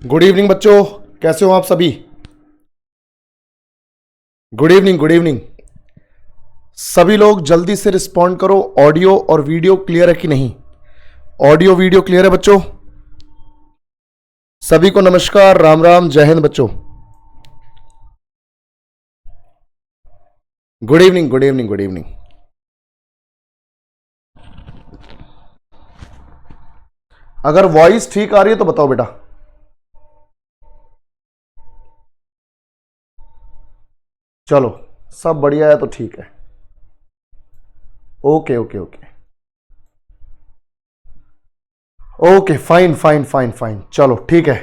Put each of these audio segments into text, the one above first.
Good evening बच्चों, कैसे हो आप सभी। Good evening, good evening. सभी लोग जल्दी से रिस्पॉन्ड करो। ऑडियो और वीडियो क्लियर है कि नहीं? ऑडियो वीडियो क्लियर है बच्चों? सभी को नमस्कार, राम राम, जय हिंद बच्चों। Good evening, good evening, good evening. अगर वॉइस ठीक आ रही है तो बताओ बेटा। चलो, सब बढ़िया है तो ठीक है। Okay okay okay okay, fine fine fine fine, चलो ठीक है।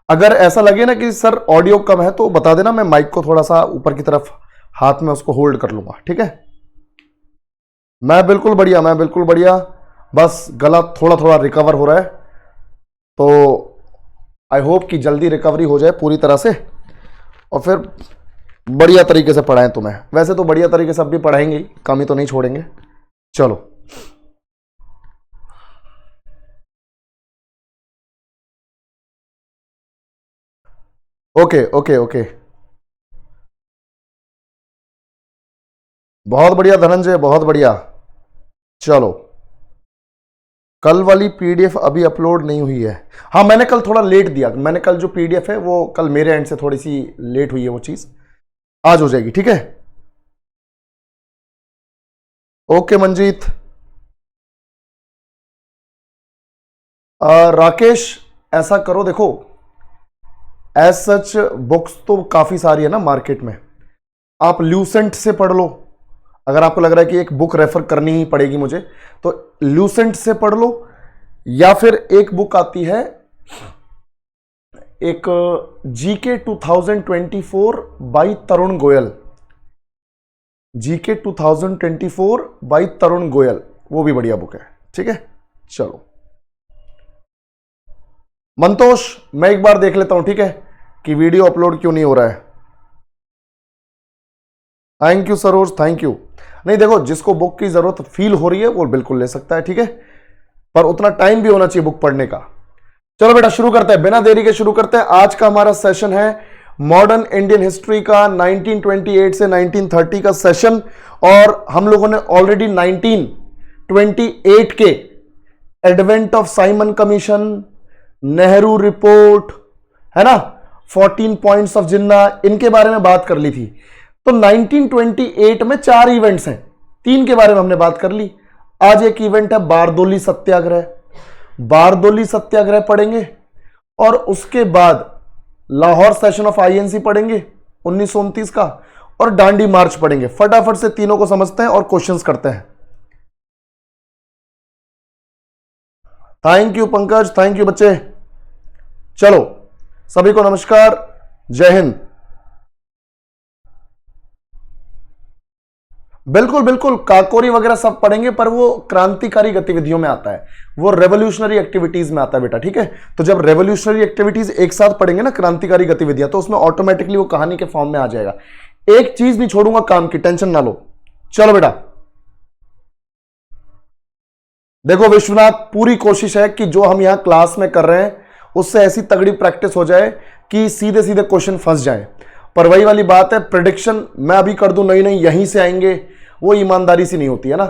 अगर ऐसा लगे ना कि सर ऑडियो कम है तो बता देना, मैं माइक को थोड़ा सा ऊपर की तरफ हाथ में उसको होल्ड कर लूंगा, ठीक है। मैं बिल्कुल बढ़िया, मैं बिल्कुल बढ़िया। बस गला थोड़ा थोड़ा रिकवर हो रहा है, तो आई होप कि जल्दी रिकवरी हो जाए पूरी तरह से और फिर बढ़िया तरीके से पढ़ाएं तुम्हें। वैसे तो बढ़िया तरीके से अब भी पढ़ाएंगे ही, कमी तो नहीं छोड़ेंगे। चलो, ओके ओके ओके, बहुत बढ़िया धनंजय, बहुत बढ़िया। चलो, कल वाली पीडीएफ अभी अपलोड नहीं हुई है। हाँ, मैंने कल थोड़ा लेट दिया। मैंने कल जो पीडीएफ है वो कल मेरे एंड से थोड़ी सी लेट हुई है, वो चीज आज हो जाएगी, ठीक है। ओके मंजीत। राकेश, ऐसा करो, देखो एज सच बुक्स तो काफी सारी है ना मार्केट में। आप ल्यूसेंट से पढ़ लो। अगर आपको लग रहा है कि एक बुक रेफर करनी ही पड़ेगी मुझे, तो ल्यूसेंट से पढ़ लो। या फिर एक बुक आती है, एक GK 2024 by Tarun Goyal. GK 2024 by Tarun Goyal, वो भी बढ़िया बुक है, ठीक है। चलो मंतोष, मैं एक बार देख लेता हूं, ठीक है, कि वीडियो अपलोड क्यों नहीं हो रहा है। Thank you Saroj, thank you. नहीं देखो, जिसको बुक की जरूरत फील हो रही है वो बिल्कुल ले सकता है, ठीक है, पर उतना टाइम भी होना चाहिए बुक पढ़ने का। चलो बेटा, शुरू करते हैं, बिना देरी के शुरू करते हैं। आज का हमारा सेशन है मॉडर्न इंडियन हिस्ट्री का 1928 से 1930 का सेशन। और हम लोगों ने ऑलरेडी 1928 के advent of Simon commission, Nehru report, है ना, 14 पॉइंट्स ऑफ जिन्ना, इनके बारे में बात कर ली थी। तो 1928 में 4 इवेंट्स हैं, 3 के बारे में हमने बात कर ली। आज एक इवेंट है बारदोली सत्याग्रह। बारदोली सत्याग्रह पढ़ेंगे और उसके बाद लाहौर सेशन ऑफ आईएनसी पढ़ेंगे 1929 का, और डांडी मार्च पढ़ेंगे। फटाफट से तीनों को समझते हैं और क्वेश्चंस करते हैं। Thank you Pankaj, thank you बच्चे। चलो, सभी को नमस्कार, जय हिंद। बिल्कुल बिल्कुल, काकोरी वगैरह सब पढ़ेंगे, पर वो क्रांतिकारी गतिविधियों में आता है, वो रेवोल्यूशनरी एक्टिविटीज में आता है बेटा, ठीक है। तो जब रेवोल्यूशनरी एक्टिविटीज एक साथ पढ़ेंगे ना, क्रांतिकारी गतिविधियां, तो उसमें ऑटोमेटिकली वो कहानी के फॉर्म में आ जाएगा। एक चीज नहीं छोड़ूंगा काम की, टेंशन ना लो। चलो बेटा, देखो विश्वनाथ, पूरी कोशिश है कि जो हम यहां क्लास में कर रहे हैं उससे ऐसी तगड़ी प्रैक्टिस हो जाए कि सीधे सीधे क्वेश्चन फंस जाए। पर वही वाली बात है, प्रेडिक्शन मैं अभी कर दूं नहीं नहीं यहीं से आएंगे, वो ईमानदारी सी नहीं होती है ना।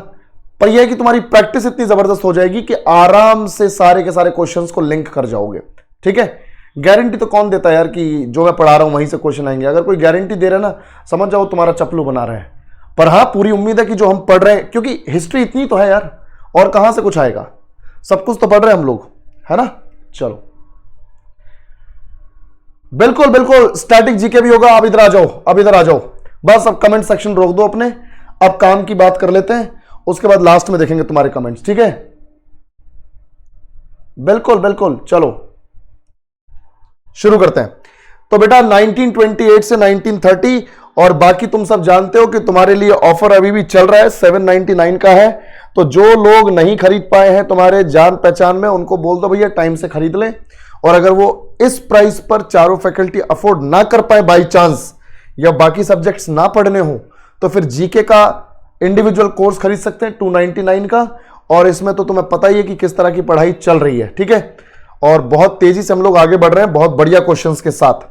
पर यह है कि तुम्हारी प्रैक्टिस इतनी जबरदस्त हो जाएगी कि आराम से सारे के सारे क्वेश्चंस को लिंक कर जाओगे, ठीक है। गारंटी तो कौन देता है यार कि जो मैं पढ़ा रहा हूं वहीं से क्वेश्चन आएंगे। अगर कोई गारंटी दे रहा है ना, समझ जाओ तुम्हारा चपलू बना रहे हैं। पर हाँ, पूरी उम्मीद है कि जो हम पढ़ रहे हैं, क्योंकि हिस्ट्री इतनी तो है यार, और कहां से कुछ आएगा, सब कुछ तो पढ़ रहे हैं हम लोग, है ना। चलो, बिल्कुल बिल्कुल, स्टैटिक जीके भी होगा। आप इधर आ जाओ, अब इधर आ जाओ, बस अब कमेंट सेक्शन रोक दो अपने। अब काम की बात कर लेते हैं, उसके बाद लास्ट में देखेंगे तुम्हारे कमेंट्स, ठीक है। बिल्कुल बिल्कुल, चलो शुरू करते हैं। तो बेटा 1928 से 1930, और बाकी तुम सब जानते हो कि तुम्हारे लिए ऑफर अभी भी चल रहा है, 799 का है। तो जो लोग नहीं खरीद पाए हैं तुम्हारे जान पहचान में, उनको बोल दो भैया टाइम से खरीद लें। और अगर वो इस प्राइस पर चारों फैकल्टी अफोर्ड ना कर पाए बाई चांस, या बाकी सब्जेक्ट्स ना पढ़ने हो, तो फिर जीके का इंडिविजुअल कोर्स खरीद सकते हैं 299 का। और इसमें तो तुम्हें पता ही है कि किस तरह की पढ़ाई चल रही है, ठीक है। और बहुत तेजी से हम लोग आगे बढ़ रहे हैं बहुत बढ़िया क्वेश्चंस के साथ।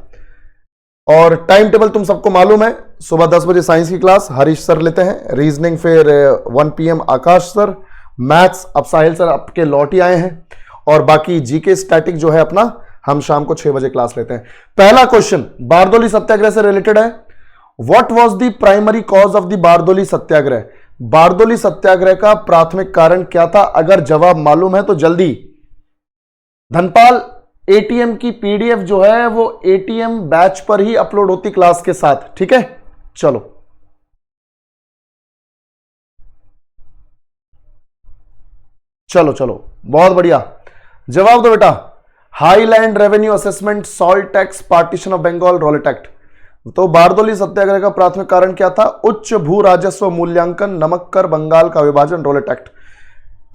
और टाइम टेबल तुम सबको मालूम है, सुबह 10 बजे साइंस की क्लास हरीश सर लेते हैं, रीजनिंग फिर 1 PM आकाश सर, मैथ्स अब साहिल सर आपके लौट ही आए हैं, और बाकी जीके स्टैटिक जो है अपना हम शाम को 6 बजे क्लास लेते हैं। पहला क्वेश्चन बारदोली सत्याग्रह से रिलेटेड है। What was the primary cause of the Bardoli Satyagraha? Bardoli Satyagraha का प्राथमिक कारण क्या था? अगर जवाब मालूम है तो जल्दी। धनपाल, एटीएम की पीडीएफ जो है वो एटीएम बैच पर ही अपलोड होती क्लास के साथ, ठीक है? चलो चलो चलो, बहुत बढ़िया, जवाब दो बेटा। Highland revenue assessment, salt tax, partition of Bengal, Rowlatt Act. तो बारदोली सत्याग्रह का प्राथमिक कारण क्या था? उच्च भू राजस्व मूल्यांकन, नमक कर, बंगाल का विभाजन, रॉलेट एक्ट।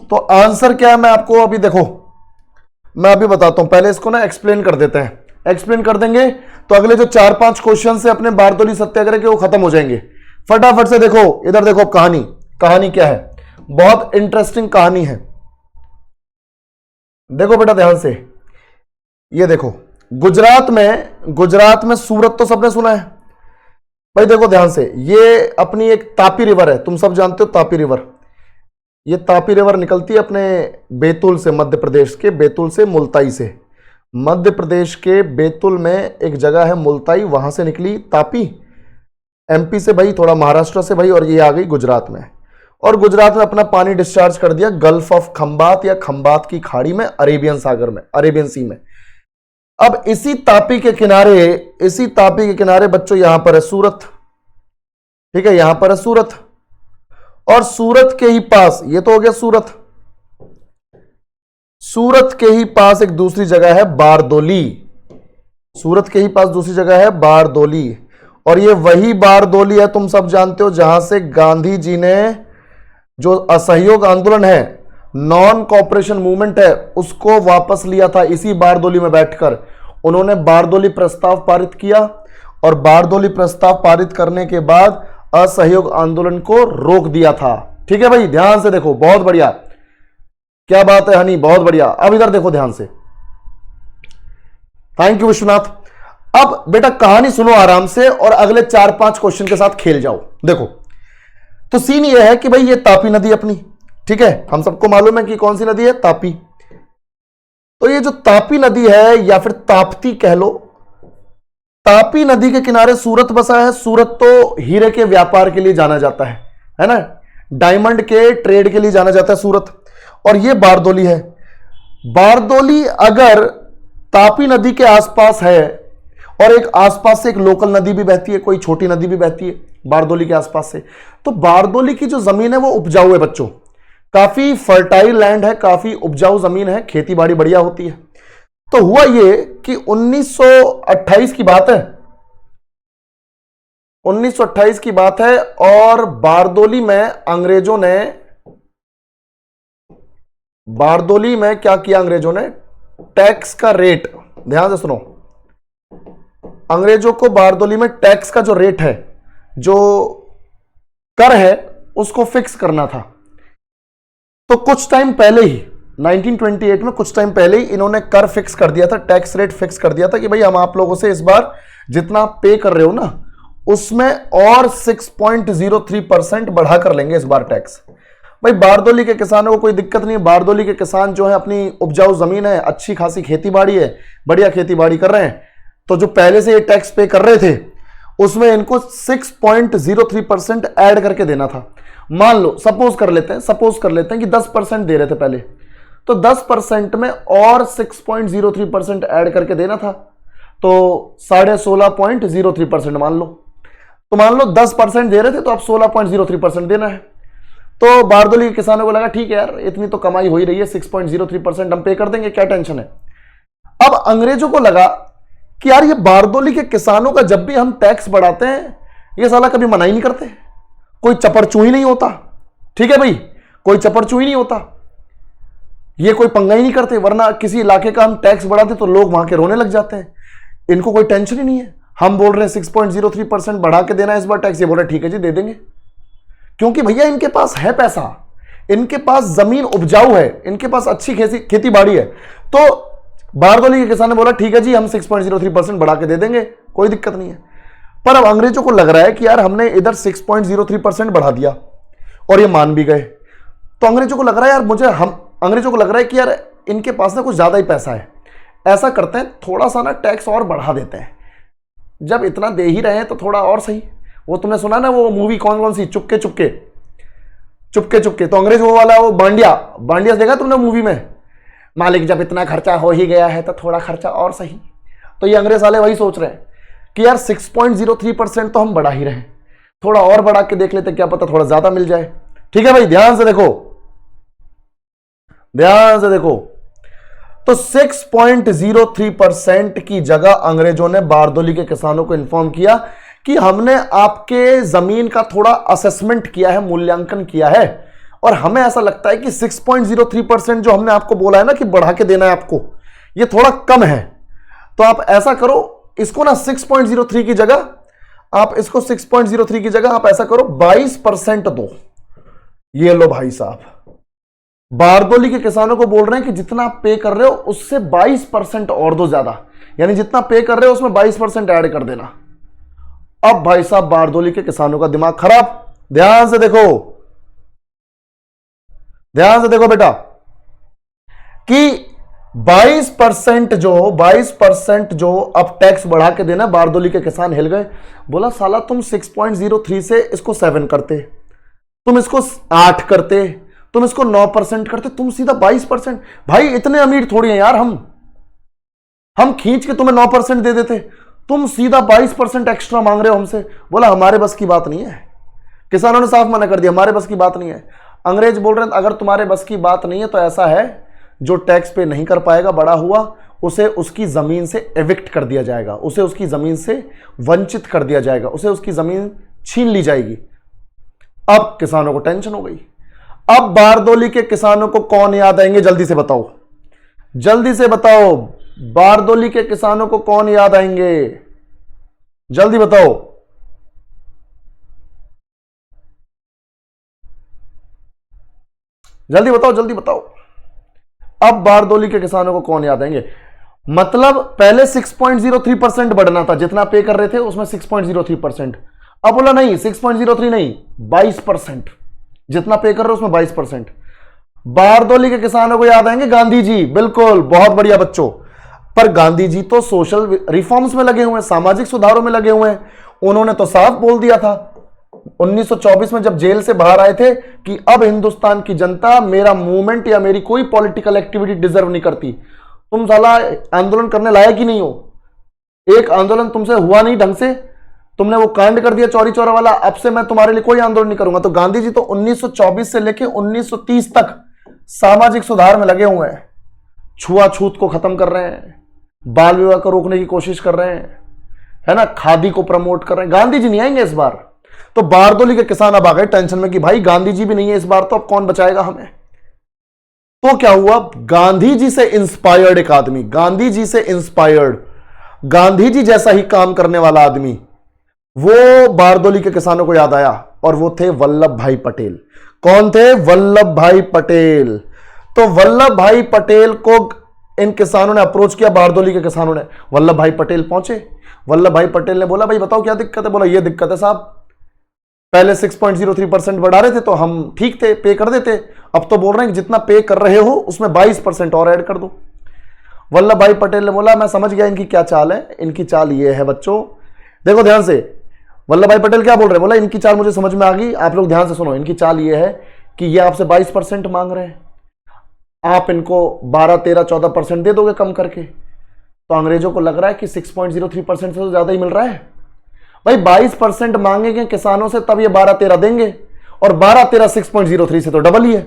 तो आंसर क्या है मैं आपको अभी देखो, मैं अभी बताता हूं, पहले इसको ना एक्सप्लेन कर देते हैं। एक्सप्लेन कर देंगे तो अगले जो 4-5 क्वेश्चन से अपने बारदोली सत्याग्रह के वो खत्म हो जाएंगे। फटाफट से देखो, इधर देखो कहानी, कहानी क्या है, बहुत इंटरेस्टिंग कहानी है। देखो बेटा ध्यान से, ये देखो गुजरात में सूरत तो सबने सुना है भाई। देखो ध्यान से, ये अपनी एक तापी रिवर है, तुम सब जानते हो तापी रिवर। ये तापी रिवर निकलती है अपने बैतूल से, मध्य प्रदेश के बैतूल से, मुल्ताई से। मध्य प्रदेश के बैतूल में एक जगह है मुल्ताई, वहां से निकली तापी, एमपी से भाई, थोड़ा महाराष्ट्र से भाई, और ये आ गई गुजरात में। और गुजरात में अपना पानी डिस्चार्ज कर दिया गल्फ ऑफ खंबात या खंबात की खाड़ी में, अरेबियन सागर में, अरेबियन सी में। अब इसी तापी के किनारे बच्चों यहां पर है सूरत, ठीक है? यहां पर है सूरत, और सूरत के ही पास, ये तो हो गया सूरत, सूरत के ही पास एक दूसरी जगह है बारदोली। सूरत के ही पास दूसरी जगह है बारदोली, और ये वही बारदोली है, तुम सब जानते हो, जहां से गांधी जी ने जो असहयोग आंदोलन है, नॉन कॉपरेशन मूवमेंट है, उसको वापस लिया था। इसी बारदोली में बैठकर उन्होंने बारदोली प्रस्ताव पारित किया, और बारदोली प्रस्ताव पारित करने के बाद असहयोग आंदोलन को रोक दिया था। ठीक है भाई, ध्यान से देखो, बहुत बढ़िया, क्या बात है हनी, बहुत बढ़िया। अब इधर देखो ध्यान से, थैंक यू विश्वनाथ। अब बेटा कहानी सुनो आराम से, और अगले 4-5 क्वेश्चन के साथ खेल जाओ। देखो तो सीन यह है कि भाई ये तापी नदी अपनी, ठीक है, हम सबको मालूम है कि कौन सी नदी है, तापी। तो ये जो तापी नदी है, या फिर ताप्ती कह लो, तापी नदी के किनारे सूरत बसा है। सूरत तो हीरे के व्यापार के लिए जाना जाता है ना, डायमंड के ट्रेड के लिए जाना जाता है सूरत। और ये बारदोली है। बारदोली अगर तापी नदी के आसपास है, और एक आसपास से एक लोकल नदी भी बहती है, कोई छोटी नदी भी बहती है बारदोली के आसपास से, तो बारदोली की जो जमीन है वो उपजाऊ है बच्चों, काफी फर्टाइल लैंड है, काफी उपजाऊ जमीन है, खेती बाड़ी बढ़िया होती है। तो हुआ ये कि 1928 की बात है, 1928 की बात है, और बारदोली में क्या किया अंग्रेजों ने, टैक्स का रेट, ध्यान से सुनो, अंग्रेजों को बारदोली में टैक्स का जो रेट है, जो कर है, उसको फिक्स करना था। तो कुछ टाइम पहले ही 1928 में, कुछ टाइम पहले ही इन्होंने कर फिक्स कर दिया था, टैक्स रेट फिक्स कर दिया था कि भाई हम आप लोगों से इस बार जितना पे कर रहे हो ना, उसमें और 6.03% बढ़ा कर लेंगे इस बार टैक्स। भाई बारदोली के किसानों को कोई दिक्कत नहीं है, बारदोली के किसान जो है अपनी उपजाऊ जमीन है, अच्छी खासी खेती बाड़ी है, बढ़िया खेती बाड़ी कर रहे हैं, तो जो पहले से ये टैक्स पे कर रहे थे उसमें इनको 6.03% ऐड करके देना था। मान लो सपोज कर लेते हैं कि 10% दे रहे थे पहले, तो 10% में और 6.03% ऐड करके देना था, तो 16.03% मान लो। तो मान लो 10% दे रहे थे, तो अब 16.03% देना है। तो बारदोली के किसानों को लगा ठीक है यार, इतनी तो कमाई हो ही रही है, 6.03% हम पे कर देंगे, क्या टेंशन है। अब अंग्रेजों को लगा कि यार ये बारदोली के किसानों का जब भी हम टैक्स बढ़ाते हैं, ये साला कभी मना ही नहीं करते, कोई चपड़चू ही नहीं होता, ठीक है भाई, कोई चपड़चू ही नहीं होता, ये कोई पंगा ही नहीं करते, वरना किसी इलाके का हम टैक्स बढ़ाते तो लोग वहां के रोने लग जाते हैं। इनको कोई टेंशन ही नहीं है, हम बोल रहे हैं 6.03% बढ़ा के देना है इस बार टैक्स, ये बोल रहे ठीक है जी दे देंगे, क्योंकि भैया इनके पास है पैसा, इनके पास जमीन उपजाऊ है, इनके पास अच्छी खेती बाड़ी है। तो बारदोली के किसान ने बोला ठीक है जी, हम 6.03% बढ़ा के दे देंगे, कोई दिक्कत नहीं है। पर अब अंग्रेजों को लग रहा है कि यार हमने इधर 6.03% बढ़ा दिया और ये मान भी गए, तो अंग्रेजों को लग रहा है यार अंग्रेजों को लग रहा है कि यार इनके पास ना कुछ ज्यादा ही पैसा है, ऐसा करते हैं थोड़ा सा ना टैक्स और बढ़ा देते हैं, जब इतना दे ही रहे हैं तो थोड़ा और सही। वो तुमने सुना ना वो मूवी कौन कौन सी, चुपके चुपके, चुपके चुपके, तो अंग्रेज वो वाला वो बांडिया देखा तुमने मूवी में, मालिक जब इतना खर्चा हो ही गया है तो थोड़ा खर्चा और सही। तो ये अंग्रेज वाले वही सोच रहे हैं कि यार 6.03% तो हम बढ़ा ही रहे, थोड़ा और बढ़ा के देख लेते, क्या पता थोड़ा ज्यादा मिल जाए। ठीक है भाई, ध्यान से देखो, ध्यान से देखो। तो 6.03% की जगह अंग्रेजों ने बारदोली के किसानों को इन्फॉर्म किया कि हमने आपके जमीन का थोड़ा असेसमेंट किया है, मूल्यांकन किया है, और हमें ऐसा लगता है कि 6.03% जो हमने आपको बोला है ना कि बढ़ा के देना है आपको, ये थोड़ा कम है। तो आप ऐसा करो, इसको ना 6.03 की जगह आप इसको 6.03 की जगह आप ऐसा करो 22% दो। ये लो भाई साहब, बारदोली के किसानों को बोल रहे हैं कि जितना आप पे कर रहे हो उससे 22% और दो ज्यादा, यानी जितना पे कर रहे हो उसमें 22% ऐड कर देना। अब भाई साहब बारदोली के किसानों का दिमाग खराब। ध्यान से देखो, ध्यान से देखो बेटा, कि 22% जो अब टैक्स बढ़ा के देना, बारदोली के किसान हिल गए। बोला साला तुम 6.03 से इसको 7 करते, तुम इसको 8 करते, तुम इसको 9% करते, तुम सीधा 22%। भाई इतने अमीर थोड़ी हैं यार हम खींच के तुम्हें 9% दे देते, तुम सीधा 22% एक्स्ट्रा मांग रहे हो हमसे। बोला हमारे बस की बात नहीं है। किसानों ने साफ मना कर दिया, हमारे बस की बात नहीं है। अंग्रेज बोल रहे हैं अगर तुम्हारे बस की बात नहीं है तो ऐसा है, जो टैक्स पे नहीं कर पाएगा बड़ा हुआ, उसे उसकी जमीन से एविक्ट कर दिया जाएगा, उसे उसकी जमीन से वंचित कर दिया जाएगा, उसे उसकी जमीन छीन ली जाएगी। अब किसानों को टेंशन हो गई। अब बारदोली के किसानों को कौन याद आएंगे, जल्दी से बताओ, जल्दी से बताओ, बारदोली के किसानों को कौन याद आएंगे, जल्दी बताओ। जल्दी बताओ, जल्दी बताओ। अब बारदोली के किसानों को कौन याद आएंगे? मतलब पहले 6.03% बढ़ना था, जितना पे कर रहे थे उसमें 6.03%। अब बोला नहीं 6.03 नहीं 22%, जितना पे कर रहे हो उसमें 22%। बारदोली के किसानों को याद आएंगे गांधी जी, बिल्कुल, बहुत बढ़िया बच्चों। पर गांधी जी तो सोशल रिफॉर्म्स में लगे हुए हैं, सामाजिक सुधारों में लगे हुए हैं। उन्होंने तो साफ बोल दिया था 1924 में जब जेल से बाहर आए थे कि अब हिंदुस्तान की जनता मेरा मूवमेंट या मेरी कोई पॉलिटिकल एक्टिविटी डिजर्व नहीं करती। तुम साला आंदोलन करने लायक ही नहीं हो, एक आंदोलन तुमसे हुआ नहीं ढंग से, तुमने वो कांड कर दिया चौरी चौरा वाला, अब से मैं तुम्हारे लिए कोई आंदोलन नहीं करूंगा। तो गांधी जी तो 1924 से लेकर 1930 तक सामाजिक सुधार में लगे हुए हैं, छुआछूत को खत्म कर रहे हैं, बाल विवाह को रोकने की कोशिश कर रहे हैं, है ना, खादी को प्रमोट कर रहे हैं। गांधी जी नहीं आएंगे इस बार। तो बारदोली के किसान अब आ गए टेंशन में कि भाई गांधी जी भी नहीं है इस बार, तो अब कौन बचाएगा हमें। तो क्या हुआ, गांधी जी से इंस्पायर्ड एक आदमी, गांधी जी से इंस्पायर्ड, गांधी जी जैसा ही काम करने वाला आदमी, वो बारदोली के किसानों को याद आया, और वो थे वल्लभ भाई पटेल। कौन थे? वल्लभ भाई पटेल। तो वल्लभ भाई पटेल को इन किसानों ने अप्रोच किया, बारदोली के किसानों ने। वल्लभ भाई पटेल पहुंचे, वल्लभ भाई पटेल ने बोला भाई बताओ क्या दिक्कत है। बोला ये दिक्कत है साहब, पहले 6.03% बढ़ा रहे थे तो हम ठीक थे, पे कर देते, अब तो बोल रहे हैं कि जितना पे कर रहे हो उसमें 22% और ऐड कर दो। वल्लभ भाई पटेल ने बोला मैं समझ गया इनकी क्या चाल है। इनकी चाल ये है बच्चों, देखो ध्यान से, वल्लभ भाई पटेल क्या बोल रहे हैं, बोला इनकी चाल मुझे समझ में आ गई, आप लोग ध्यान से सुनो। इनकी चाल ये है कि ये आपसे 22% मांग रहे हैं, आप इनको 12, 13, 14% दे दोगे कम करके। तो अंग्रेजों को लग रहा है कि 6.03% से तो ज्यादा ही मिल रहा है भाई, 22% मांगेंगे किसानों से तब ये 12, 13 देंगे, और 12, 13 6.03 से तो डबल ही है।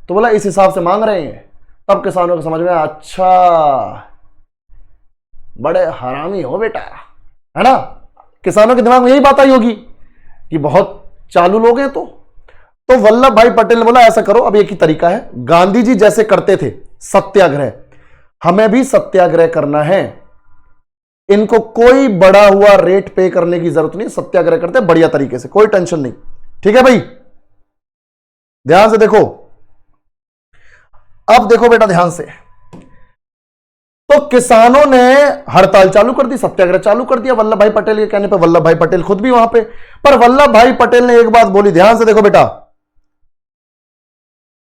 तो बोला इस हिसाब से मांग रहे हैं। तब किसानों को समझ में आया, अच्छा बड़े हरामी हो बेटा, है ना। किसानों के दिमाग में यही बात आई होगी कि बहुत चालू लोग हैं। तो वल्लभ भाई पटेल ने बोला ऐसा करो, अब एक ही तरीका है, गांधी जी जैसे करते थे सत्याग्रह, हमें भी सत्याग्रह करना है। इनको कोई बढ़ा हुआ रेट पे करने की जरूरत नहीं, सत्याग्रह करते बढ़िया तरीके से, कोई टेंशन नहीं। ठीक है भाई, ध्यान से देखो। अब देखो बेटा ध्यान से, तो किसानों ने हड़ताल चालू कर दी, सत्याग्रह चालू कर दिया वल्लभ भाई पटेल के कहने पर। वल्लभ भाई पटेल खुद भी वहां पे। पर वल्लभ भाई पटेल ने एक बात बोली, ध्यान से देखो बेटा,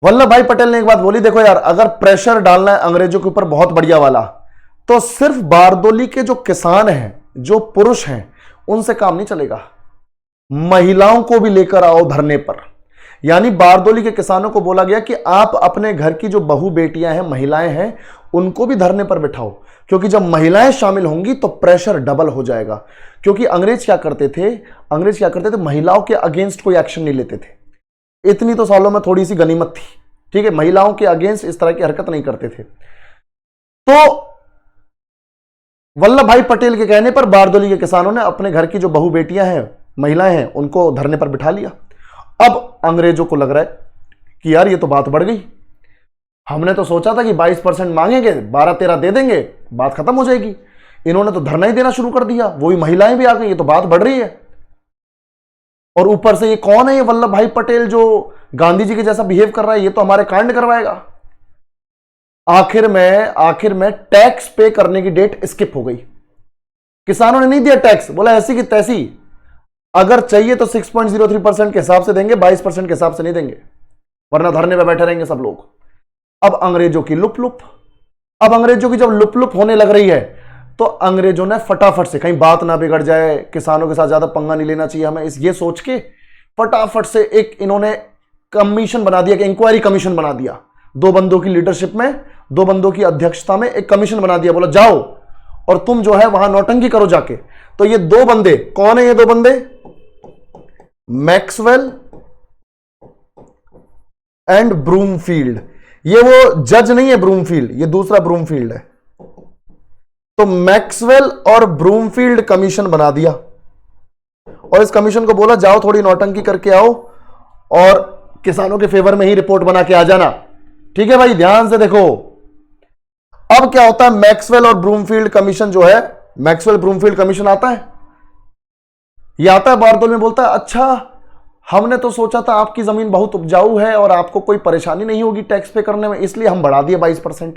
वल्लभ भाई पटेल ने एक बात बोली, देखो यार, अगर प्रेशर डालना है अंग्रेजों के ऊपर बहुत बढ़िया वाला, तो सिर्फ बारदोली के जो किसान हैं, जो पुरुष हैं, उनसे काम नहीं चलेगा, महिलाओं को भी लेकर आओ धरने पर। यानी बारदोली के किसानों को बोला गया कि आप अपने घर की जो बहू बेटियां हैं, महिलाएं हैं, उनको भी धरने पर बिठाओ, क्योंकि जब महिलाएं शामिल होंगी तो प्रेशर डबल हो जाएगा। क्योंकि अंग्रेज क्या करते थे, महिलाओं के अगेंस्ट कोई एक्शन नहीं लेते थे। इतनी तो सालों में थोड़ी सी गनीमत थी, ठीक है, महिलाओं के अगेंस्ट इस तरह की हरकत नहीं करते थे। तो वल्लभ भाई पटेल के कहने पर बारदोली के किसानों ने अपने घर की जो बहू बेटियां हैं, महिलाएं हैं, उनको धरने पर बिठा लिया। अब अंग्रेजों को लग रहा है कि यार ये तो बात बढ़ गई, हमने तो सोचा था कि 22% मांगेंगे, 12-13 दे देंगे, बात खत्म हो जाएगी। इन्होंने तो धरना ही देना शुरू कर दिया, वो भी महिलाएं भी आ गई, ये तो बात बढ़ रही है। और ऊपर से ये कौन है, ये वल्लभ भाई पटेल जो गांधी जी के जैसा बिहेव कर रहा है, ये तो हमारे कांड करवाएगा। आखिर में टैक्स पे करने की डेट स्किप हो गई। किसानों ने नहीं दिया टैक्स, बोला ऐसी की तैसी, अगर चाहिए तो 6.03% के हिसाब से देंगे, 22% के हिसाब से नहीं देंगे, वरना धरने पे बैठे रहेंगे सब लोग। अब अंग्रेजों की लुप अब अंग्रेजों की जब लुप होने लग रही है, तो अंग्रेजों ने फटाफट से, कहीं बात ना बिगड़ जाए, किसानों के साथ ज्यादा पंगा नहीं लेना चाहिए हमें, ये सोच के फटाफट से एक इन्होंने कमीशन बना दिया, कि इंक्वायरी कमीशन बना दिया। 2 बंदों की लीडरशिप में, 2 बंदों की अध्यक्षता में एक कमीशन बना दिया। बोला जाओ और तुम जो है वहां नौटंकी करो जाके। तो ये 2 बंदे कौन है, ये 2 बंदे, मैक्सवेल एंड ब्रूमफील्ड। ये वो जज नहीं है ब्रूमफील्ड, ये दूसरा ब्रूमफील्ड है। तो मैक्सवेल और ब्रूमफील्ड कमीशन बना दिया, और इस कमीशन को बोला जाओ थोड़ी नौटंकी करके आओ और किसानों के फेवर में ही रिपोर्ट बना के आ जाना। ठीक है भाई, ध्यान से देखो। अब क्या होता है, मैक्सवेल और ब्रूमफील्ड कमीशन जो है, मैक्सवेल ब्रूमफील्ड कमीशन आता है, ये आता है बारदोली में, बोलता है अच्छा, हमने तो सोचा था आपकी जमीन बहुत उपजाऊ है और आपको कोई परेशानी नहीं होगी टैक्स पे करने में, इसलिए हम बढ़ा दिए 22%।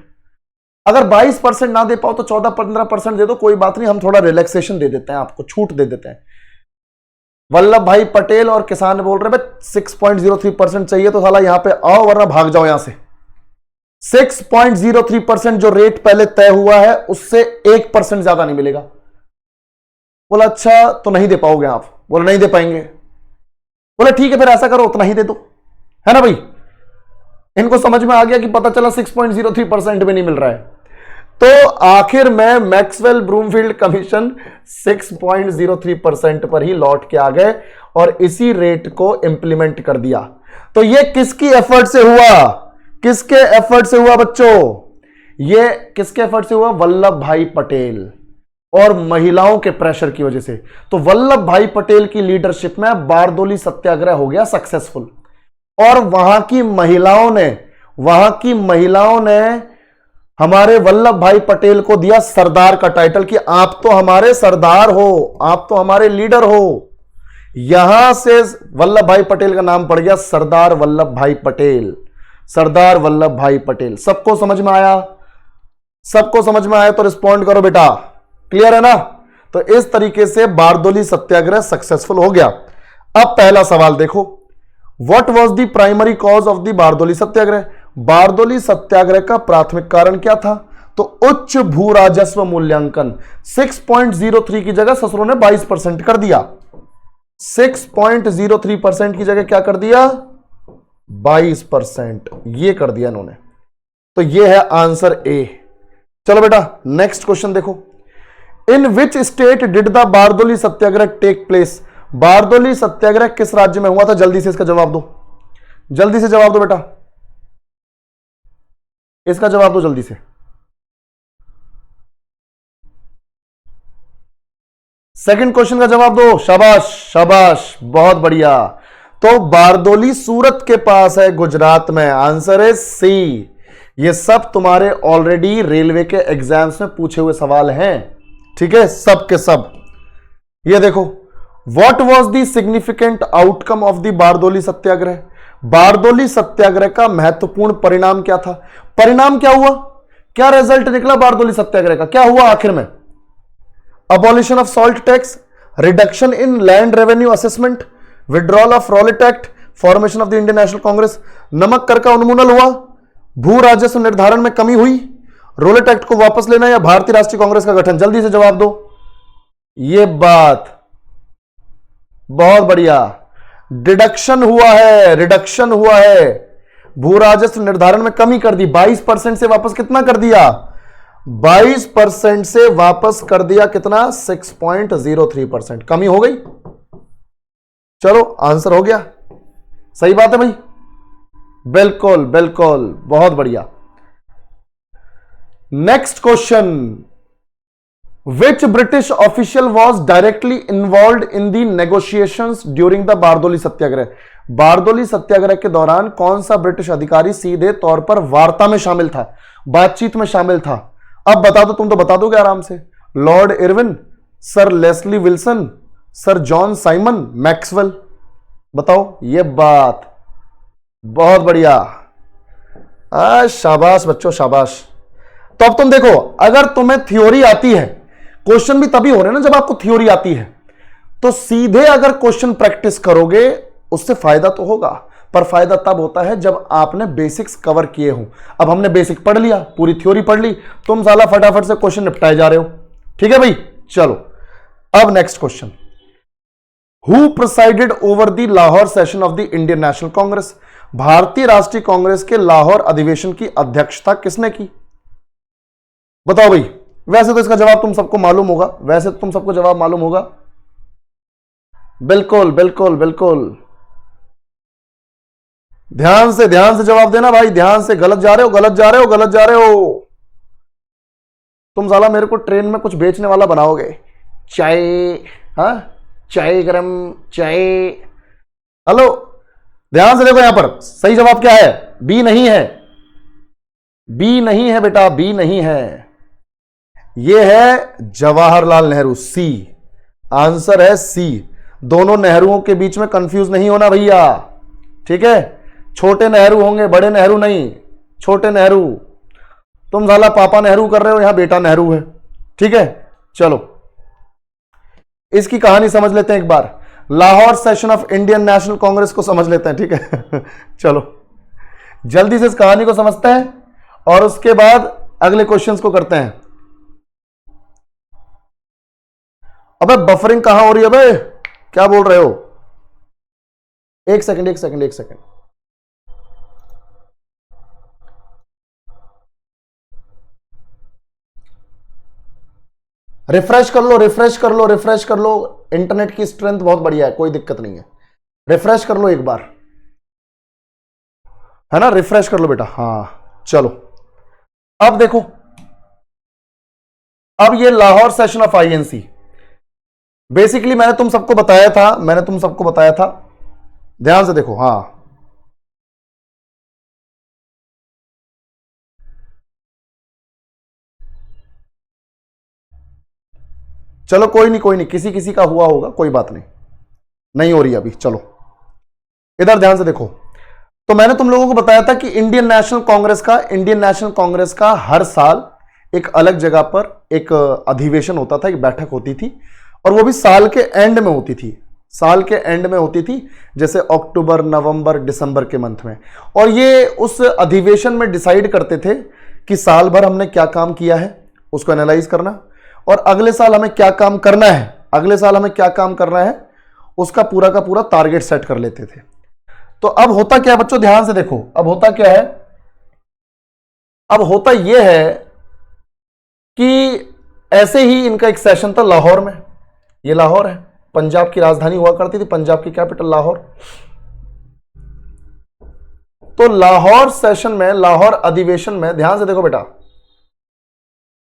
अगर 22% ना दे पाओ तो 14-15% दे दो, कोई बात नहीं, हम थोड़ा रिलैक्सेशन दे देते हैं, आपको छूट दे देते हैं। वल्लभ भाई पटेल और किसान बोल रहे भाई 6.03% चाहिए तो साला यहां पे आओ, वरना भाग जाओ यहां से। 6.03% जो रेट पहले तय हुआ है उससे 1% ज्यादा नहीं मिलेगा। बोला अच्छा, तो नहीं दे पाओगे आप? बोला नहीं दे पाएंगे। बोला ठीक है, फिर ऐसा करो उतना ही दे दो, है ना भाई। इनको समझ में आ गया कि पता चला 6.03% में नहीं मिल रहा है। तो आखिर में मैक्सवेल ब्रूमफील्ड कमीशन 6.03% पर ही लौट के आ गए और इसी रेट को इंप्लीमेंट कर दिया। तो ये किसकी एफर्ट से हुआ? किसके एफर्ट से हुआ बच्चों? ये किसके एफर्ट से हुआ? वल्लभ भाई पटेल और महिलाओं के प्रेशर की वजह से। तो वल्लभ भाई पटेल की लीडरशिप में बारदोली सत्याग्रह हो गया सक्सेसफुल, और वहां की महिलाओं ने हमारे वल्लभ भाई पटेल को दिया सरदार का टाइटल, कि आप तो हमारे सरदार हो, आप तो हमारे लीडर हो। यहां से वल्लभ भाई पटेल का नाम पड़ गया सरदार वल्लभ भाई पटेल। सरदार वल्लभ भाई पटेल। सबको समझ में आया? सबको समझ में आया तो रिस्पॉन्ड करो बेटा, क्लियर है ना? तो इस तरीके से बारदोली सत्याग्रह सक्सेसफुल हो गया। अब पहला सवाल देखो, what was the primary cause of the Bardoli Satyagraha? Bardoli Satyagraha का प्राथमिक कारण क्या था? तो उच्च भू राजस्व मूल्यांकन। 6.03 की जगह ससुरों ने 22% कर दिया। 6.03% की जगह क्या कर दिया? 22% ये कर दिया इन्होंने। तो ये है आंसर ए। चलो बेटा नेक्स्ट क्वेश्चन देखो, in which state did the Bardoli Satyagraha take place? Bardoli Satyagraha किस राज्य में हुआ था? जल्दी से इसका जवाब दो, जल्दी से जवाब दो बेटा, इसका जवाब दो जल्दी से। सेकंड क्वेश्चन का जवाब दो, शाबाश शाबाश, बहुत बढ़िया। तो बारदोली सूरत के पास है, गुजरात में। आंसर है सी। ये सब तुम्हारे ऑलरेडी रेलवे के एग्जाम्स में पूछे हुए सवाल हैं, ठीक है, सब के सब। ये देखो, what was the significant outcome of the Bardoli Satyagraha? Bardoli Satyagraha का महत्वपूर्ण परिणाम क्या था? परिणाम क्या हुआ क्या रिजल्ट निकला बारदोली सत्याग्रह का? क्या हुआ आखिर में? Abolition of salt tax, reduction in land revenue assessment, withdrawal of Rowlatt act, formation of the Indian National Congress, नमक कर का उन्मूलन हुआ, भू राजस्व निर्धारण में कमी हुई, रोलेट एक्ट को वापस लेना या भारतीय राष्ट्रीय कांग्रेस का गठन? जल्दी से जवाब दो। ये बात बहुत बढ़िया, डिडक्शन हुआ है, रिडक्शन हुआ है, भू राजस्व निर्धारण में कमी कर दी, 22% से वापस कितना कर दिया? 22% से वापस कर दिया कितना? 6.03% कमी हो गई। चलो आंसर हो गया, सही बात है भाई, बिल्कुल बिल्कुल, बहुत बढ़िया। Next question, which British official was directly involve in the negotiations during the Bardoli Satyagraha? Bardoli Satyagraha के दौरान कौन सा ब्रिटिश अधिकारी सीधे तौर पर वार्ता में शामिल था, बातचीत में शामिल था? अब बता दो, तुम तो बता दोगे आराम से। Lord Irwin, sir Leslie Wilson, sir John Simon, Maxwell? बताओ। ये बात बहुत बढ़िया, शाबाश बच्चों शाबाश। तो अब तुम देखो, अगर तुम्हें थ्योरी आती है, क्वेश्चन भी तभी हो रहे हैं ना जब आपको थ्योरी आती है, तो सीधे अगर क्वेश्चन प्रैक्टिस करोगे उससे फायदा तो होगा, पर फायदा तब होता है जब आपने बेसिक्स कवर किए हो। अब हमने बेसिक पढ़ लिया, पूरी थ्योरी पढ़ ली, तुम साला फटाफट से क्वेश्चन निपटाए जा रहे हो। ठीक है भाई, चलो अब next question, who presided over the Lahore session of the Indian National Congress? भारतीय राष्ट्रीय कांग्रेस के लाहौर अधिवेशन की अध्यक्षता किसने की? बताओ भाई। वैसे तो इसका जवाब तुम सबको मालूम होगा, वैसे तो तुम सबको जवाब मालूम होगा, बिल्कुल बिल्कुल बिल्कुल, ध्यान से जवाब देना भाई, ध्यान से। गलत जा रहे हो, गलत जा रहे हो, गलत जा रहे हो। तुम साला मेरे को ट्रेन में कुछ बेचने वाला बनाओगे, चाय, हाँ चाय गरम चाय। हेलो, ध्यान से देखो, यहां पर सही जवाब क्या है? बी नहीं है, बी नहीं है बेटा, बी नहीं है, यह है जवाहरलाल नेहरू, सी आंसर है, सी। दोनों नेहरूओं के बीच में कंफ्यूज नहीं होना भैया, ठीक है? छोटे नेहरू होंगे, बड़े नेहरू नहीं, छोटे नेहरू। तुम साला पापा नेहरू कर रहे हो, यहां बेटा नेहरू है, ठीक है? चलो इसकी कहानी समझ लेते हैं एक बार, Lahore session of Indian National Congress को समझ लेते हैं, ठीक है? चलो जल्दी से इस कहानी को समझते हैं और उसके बाद अगले क्वेश्चंस को करते हैं। अबे बफरिंग कहां हो रही है बे, क्या बोल रहे हो? एक सेकंड, एक सेकंड, एक सेकंड। रिफ्रेश कर लो, रिफ्रेश कर लो, रिफ्रेश कर लो, इंटरनेट की स्ट्रेंथ बहुत बढ़िया है, कोई दिक्कत नहीं है, रिफ्रेश कर लो एक बार, है ना? रिफ्रेश कर लो बेटा, हाँ चलो। अब देखो, अब ये Lahore session of INC, basically मैंने तुम सबको बताया था, ध्यान से देखो, हाँ चलो कोई नहीं, किसी किसी का हुआ होगा, कोई बात नहीं, नहीं हो रही अभी। चलो इधर ध्यान से देखो, तो मैंने तुम लोगों को बताया था कि इंडियन नेशनल कांग्रेस का हर साल एक अलग जगह पर एक अधिवेशन होता था, एक बैठक होती थी, और वो भी साल के एंड में होती थी, जैसे अक्टूबर, नवंबर, दिसंबर के मंथ में। और ये उस अधिवेशन में डिसाइड करते थे कि साल भर हमने क्या काम किया है उसको एनालाइज करना, और अगले साल हमें क्या काम करना है, उसका पूरा का पूरा टारगेट सेट कर लेते थे। तो अब होता क्या है बच्चों, ध्यान से देखो, अब होता क्या है, अब होता यह है कि ऐसे ही इनका एक सेशन था लाहौर में, ये लाहौर है, पंजाब की राजधानी हुआ करती थी, पंजाब की कैपिटल लाहौर। तो लाहौर सेशन में, लाहौर अधिवेशन में, ध्यान से देखो बेटा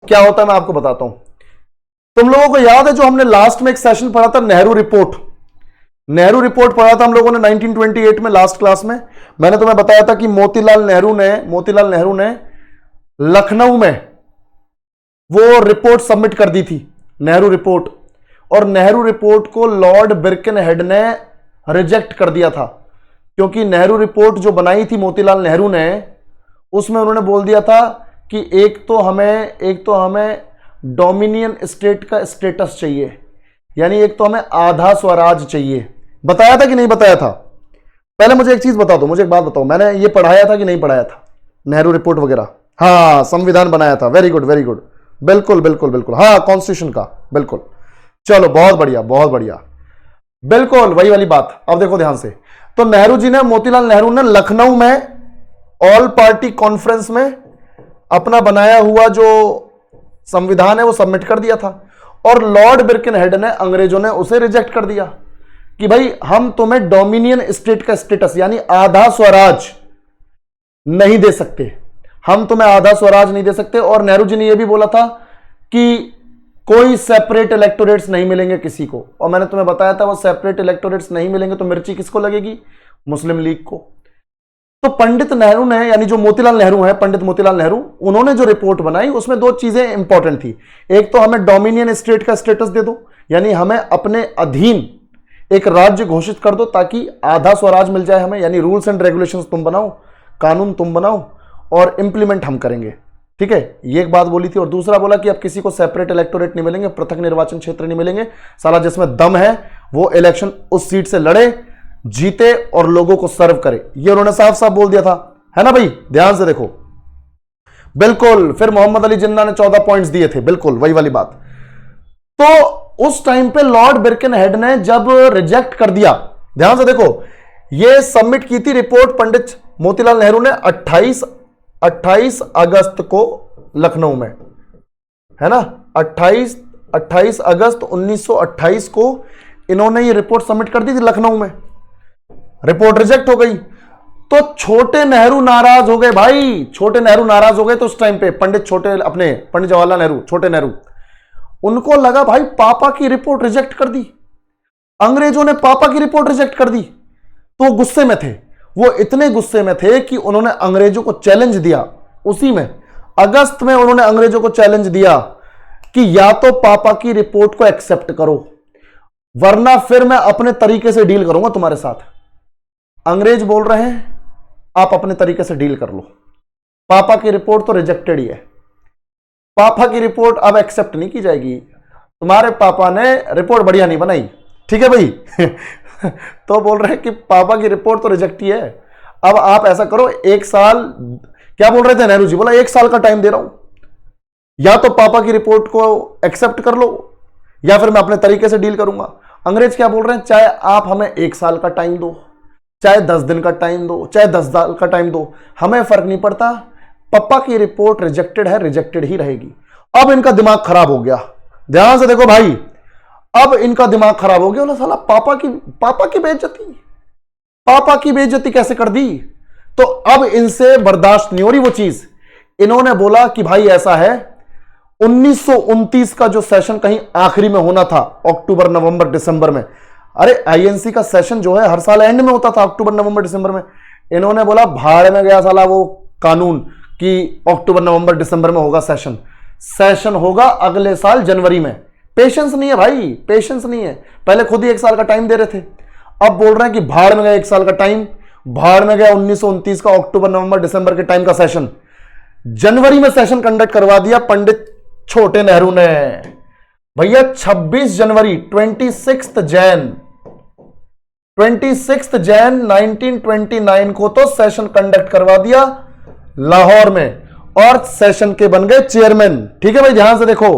क्या होता है, मैं आपको बताता हूं। तुम लोगों को याद है जो हमने लास्ट में एक सेशन पढ़ा था, नेहरू रिपोर्ट पढ़ा था हम लोगों ने 1928 में, लास्ट क्लास में। मैंने तुम्हें बताया था कि मोतीलाल नेहरू ने लखनऊ में वो रिपोर्ट सबमिट कर दी थी, नेहरू रिपोर्ट, और नेहरू रिपोर्ट को लॉर्ड बिरकिनहेड ने रिजेक्ट कर दिया था, क्योंकि नेहरू रिपोर्ट जो बनाई थी मोतीलाल नेहरू ने, उसमें उन्होंने बोल दिया था कि एक तो हमें डोमिनियन स्टेट का स्टेटस चाहिए, यानी एक तो हमें आधा स्वराज चाहिए। बताया था कि नहीं बताया था? पहले मुझे एक चीज बता दो, मुझे एक बात बताओ, मैंने ये पढ़ाया था कि नहीं पढ़ाया था, नेहरू रिपोर्ट वगैरह? हाँ, संविधान बनाया था, वेरी गुड वेरी गुड, बिल्कुल बिल्कुल बिल्कुल, हाँ कॉन्स्टिट्यूशन का, बिल्कुल। चलो बहुत बढ़िया बहुत बढ़िया, बिल्कुल वही वाली बात। अब देखो ध्यान से, तो नेहरू जी ने, मोतीलाल नेहरू ने लखनऊ में ऑल पार्टी कॉन्फ्रेंस में अपना बनाया हुआ जो संविधान है वो सबमिट कर दिया था, और लॉर्ड बिर्केनहेड ने, अंग्रेजों ने उसे रिजेक्ट कर दिया कि भाई हम तुम्हें डोमिनियन स्टेट का स्टेटस यानी आधा स्वराज नहीं दे सकते, हम तुम्हें आधा स्वराज नहीं दे सकते। और नेहरू जी ने यह भी बोला था कि कोई सेपरेट इलेक्टोरेट्स नहीं मिलेंगे किसी को, और मैंने तुम्हें बताया था वो सेपरेट इलेक्टोरेट्स नहीं मिलेंगे तो मिर्ची किसको लगेगी? मुस्लिम लीग को। तो पंडित नेहरू ने, यानी जो मोतीलाल नेहरू है, पंडित मोतीलाल नेहरू, उन्होंने जो रिपोर्ट बनाई उसमें दो चीजें इंपॉर्टेंट थी। एक तो हमें डोमिनियन स्टेट का स्टेटस दे दो, यानी हमें अपने अधीन एक राज्य घोषित कर दो ताकि आधा स्वराज मिल जाए हमें, यानी रूल्स एंड रेगुलेशंस तुम बनाओ, कानून तुम बनाओ और इंप्लीमेंट हम करेंगे, ठीक है, ये एक बात बोली थी। और दूसरा बोला कि अब किसी को सेपरेट इलेक्टोरेट नहीं मिलेंगे, पृथक निर्वाचन क्षेत्र नहीं मिलेंगे, साला जिसमें दम है वो इलेक्शन उस सीट से लड़े, जीते और लोगों को सर्व करे, ये उन्होंने साफ साफ बोल दिया था, है ना भाई? ध्यान से देखो, बिल्कुल। फिर मोहम्मद अली जिन्ना ने 14 पॉइंट्स दिए थे, बिल्कुल वही वाली बात। तो उस टाइम पे लॉर्ड बिर्केनहेड ने जब रिजेक्ट कर दिया, ध्यान से देखो, ये सबमिट की थी रिपोर्ट पंडित मोतीलाल नेहरू ने 28 अगस्त को लखनऊ में, है ना, 28 अगस्त 1928 को इन्होंने ये रिपोर्ट सबमिट कर दी थी लखनऊ में। रिपोर्ट रिजेक्ट हो गई तो छोटे नेहरू नाराज हो गए भाई, छोटे नेहरू नाराज हो गए। तो उस टाइम पे पंडित जवाहरलाल नेहरू, छोटे नेहरू, उनको लगा भाई पापा की रिपोर्ट रिजेक्ट कर दी, अंग्रेजों ने पापा की रिपोर्ट रिजेक्ट कर दी, तो गुस्से में थे। वो इतने गुस्से में थे कि उन्होंने अंग्रेजों को चैलेंज दिया, उसी में अगस्त में उन्होंने अंग्रेजों को चैलेंज दिया कि या तो पापा की रिपोर्ट को एक्सेप्ट करो वरना फिर मैं अपने तरीके से डील करूंगा तुम्हारे साथ। अंग्रेज बोल रहे हैं आप अपने तरीके से डील कर लो, पापा की रिपोर्ट तो रिजेक्टेड ही है, पापा की रिपोर्ट अब एक्सेप्ट नहीं की जाएगी, तुम्हारे पापा ने रिपोर्ट बढ़िया नहीं बनाई, ठीक है भाई तो बोल रहे हैं कि पापा की रिपोर्ट तो रिजेक्ट ही है, अब आप ऐसा करो, 1 साल, क्या बोल रहे थे नेहरू जी? बोला 1 साल का टाइम दे रहा हूं, या तो पापा की रिपोर्ट को एक्सेप्ट कर लो या फिर मैं अपने तरीके से डील करूंगा। अंग्रेज क्या बोल रहे हैं? चाहे आप हमें 1 साल का टाइम दो, चाहे 10 दिन का टाइम दो, चाहे 10 साल का टाइम दो, हमें फर्क नहीं पड़ता, पापा की रिपोर्ट रिजेक्टेड है, रिजेक्टेड ही रहेगी। अब इनका दिमाग खराब हो गया, ध्यान से देखो भाई, अब इनका दिमाग खराब हो गया। बोला साला पापा की बेइज्जती कैसे कर दी? तो अब इनसे बर्दाश्त नहीं हो रही वो चीज। इन्होंने बोला कि भाई ऐसा है, 1929 का जो सेशन कहीं आखिरी में होना था, अक्टूबर नवंबर दिसंबर में, अरे आईएनसी का सेशन जो है हर साल एंड में होता था, अक्टूबर नवंबर दिसंबर में। इन्होंने बोला भाड़ में गया साला वो कानून कि अक्टूबर नवंबर दिसंबर में होगा सेशन, सेशन होगा अगले साल जनवरी में। पेशेंस नहीं है भाई, पेशेंस नहीं है। पहले खुद ही 1 साल का टाइम दे रहे थे, अब बोल रहे हैं कि भाड़ में गया 1 साल का टाइम, भाड़ में गया 1929 का अक्टूबर नवंबर दिसंबर के टाइम का सेशन। जनवरी में सेशन कंडक्ट करवा दिया पंडित छोटे नेहरू ने भैया। 26 जनवरी 26 जैन 1929 को तो सेशन कंडक्ट करवा दिया लाहौर में, और सेशन के बन गए चेयरमैन। ठीक है भाई, ध्यान से देखो,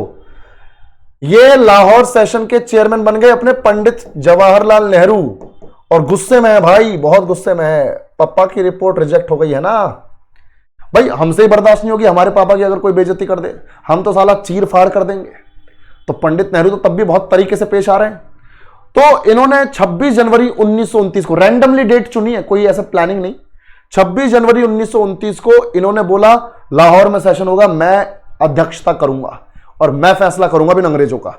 ये लाहौर सेशन के चेयरमैन बन गए अपने पंडित जवाहरलाल नेहरू, और गुस्से में है भाई, बहुत गुस्से में है, पापा की रिपोर्ट रिजेक्ट हो गई है ना भाई, हमसे ही बर्दाश्त नहीं होगी, हमारे पापा की अगर कोई बेइज्जती कर दे हम तो साला चीर फाड़ कर देंगे। तो पंडित नेहरू तो तब भी बहुत तरीके से पेश आ रहे हैं। तो इन्होंने 26 जनवरी 1929 को रैंडमली डेट चुनी है, कोई ऐसा प्लानिंग नहीं, 26 जनवरी 1929 को इन्होंने बोला लाहौर में सेशन होगा, मैं अध्यक्षता करूंगा और मैं फैसला करूंगा बिन अंग्रेजों का।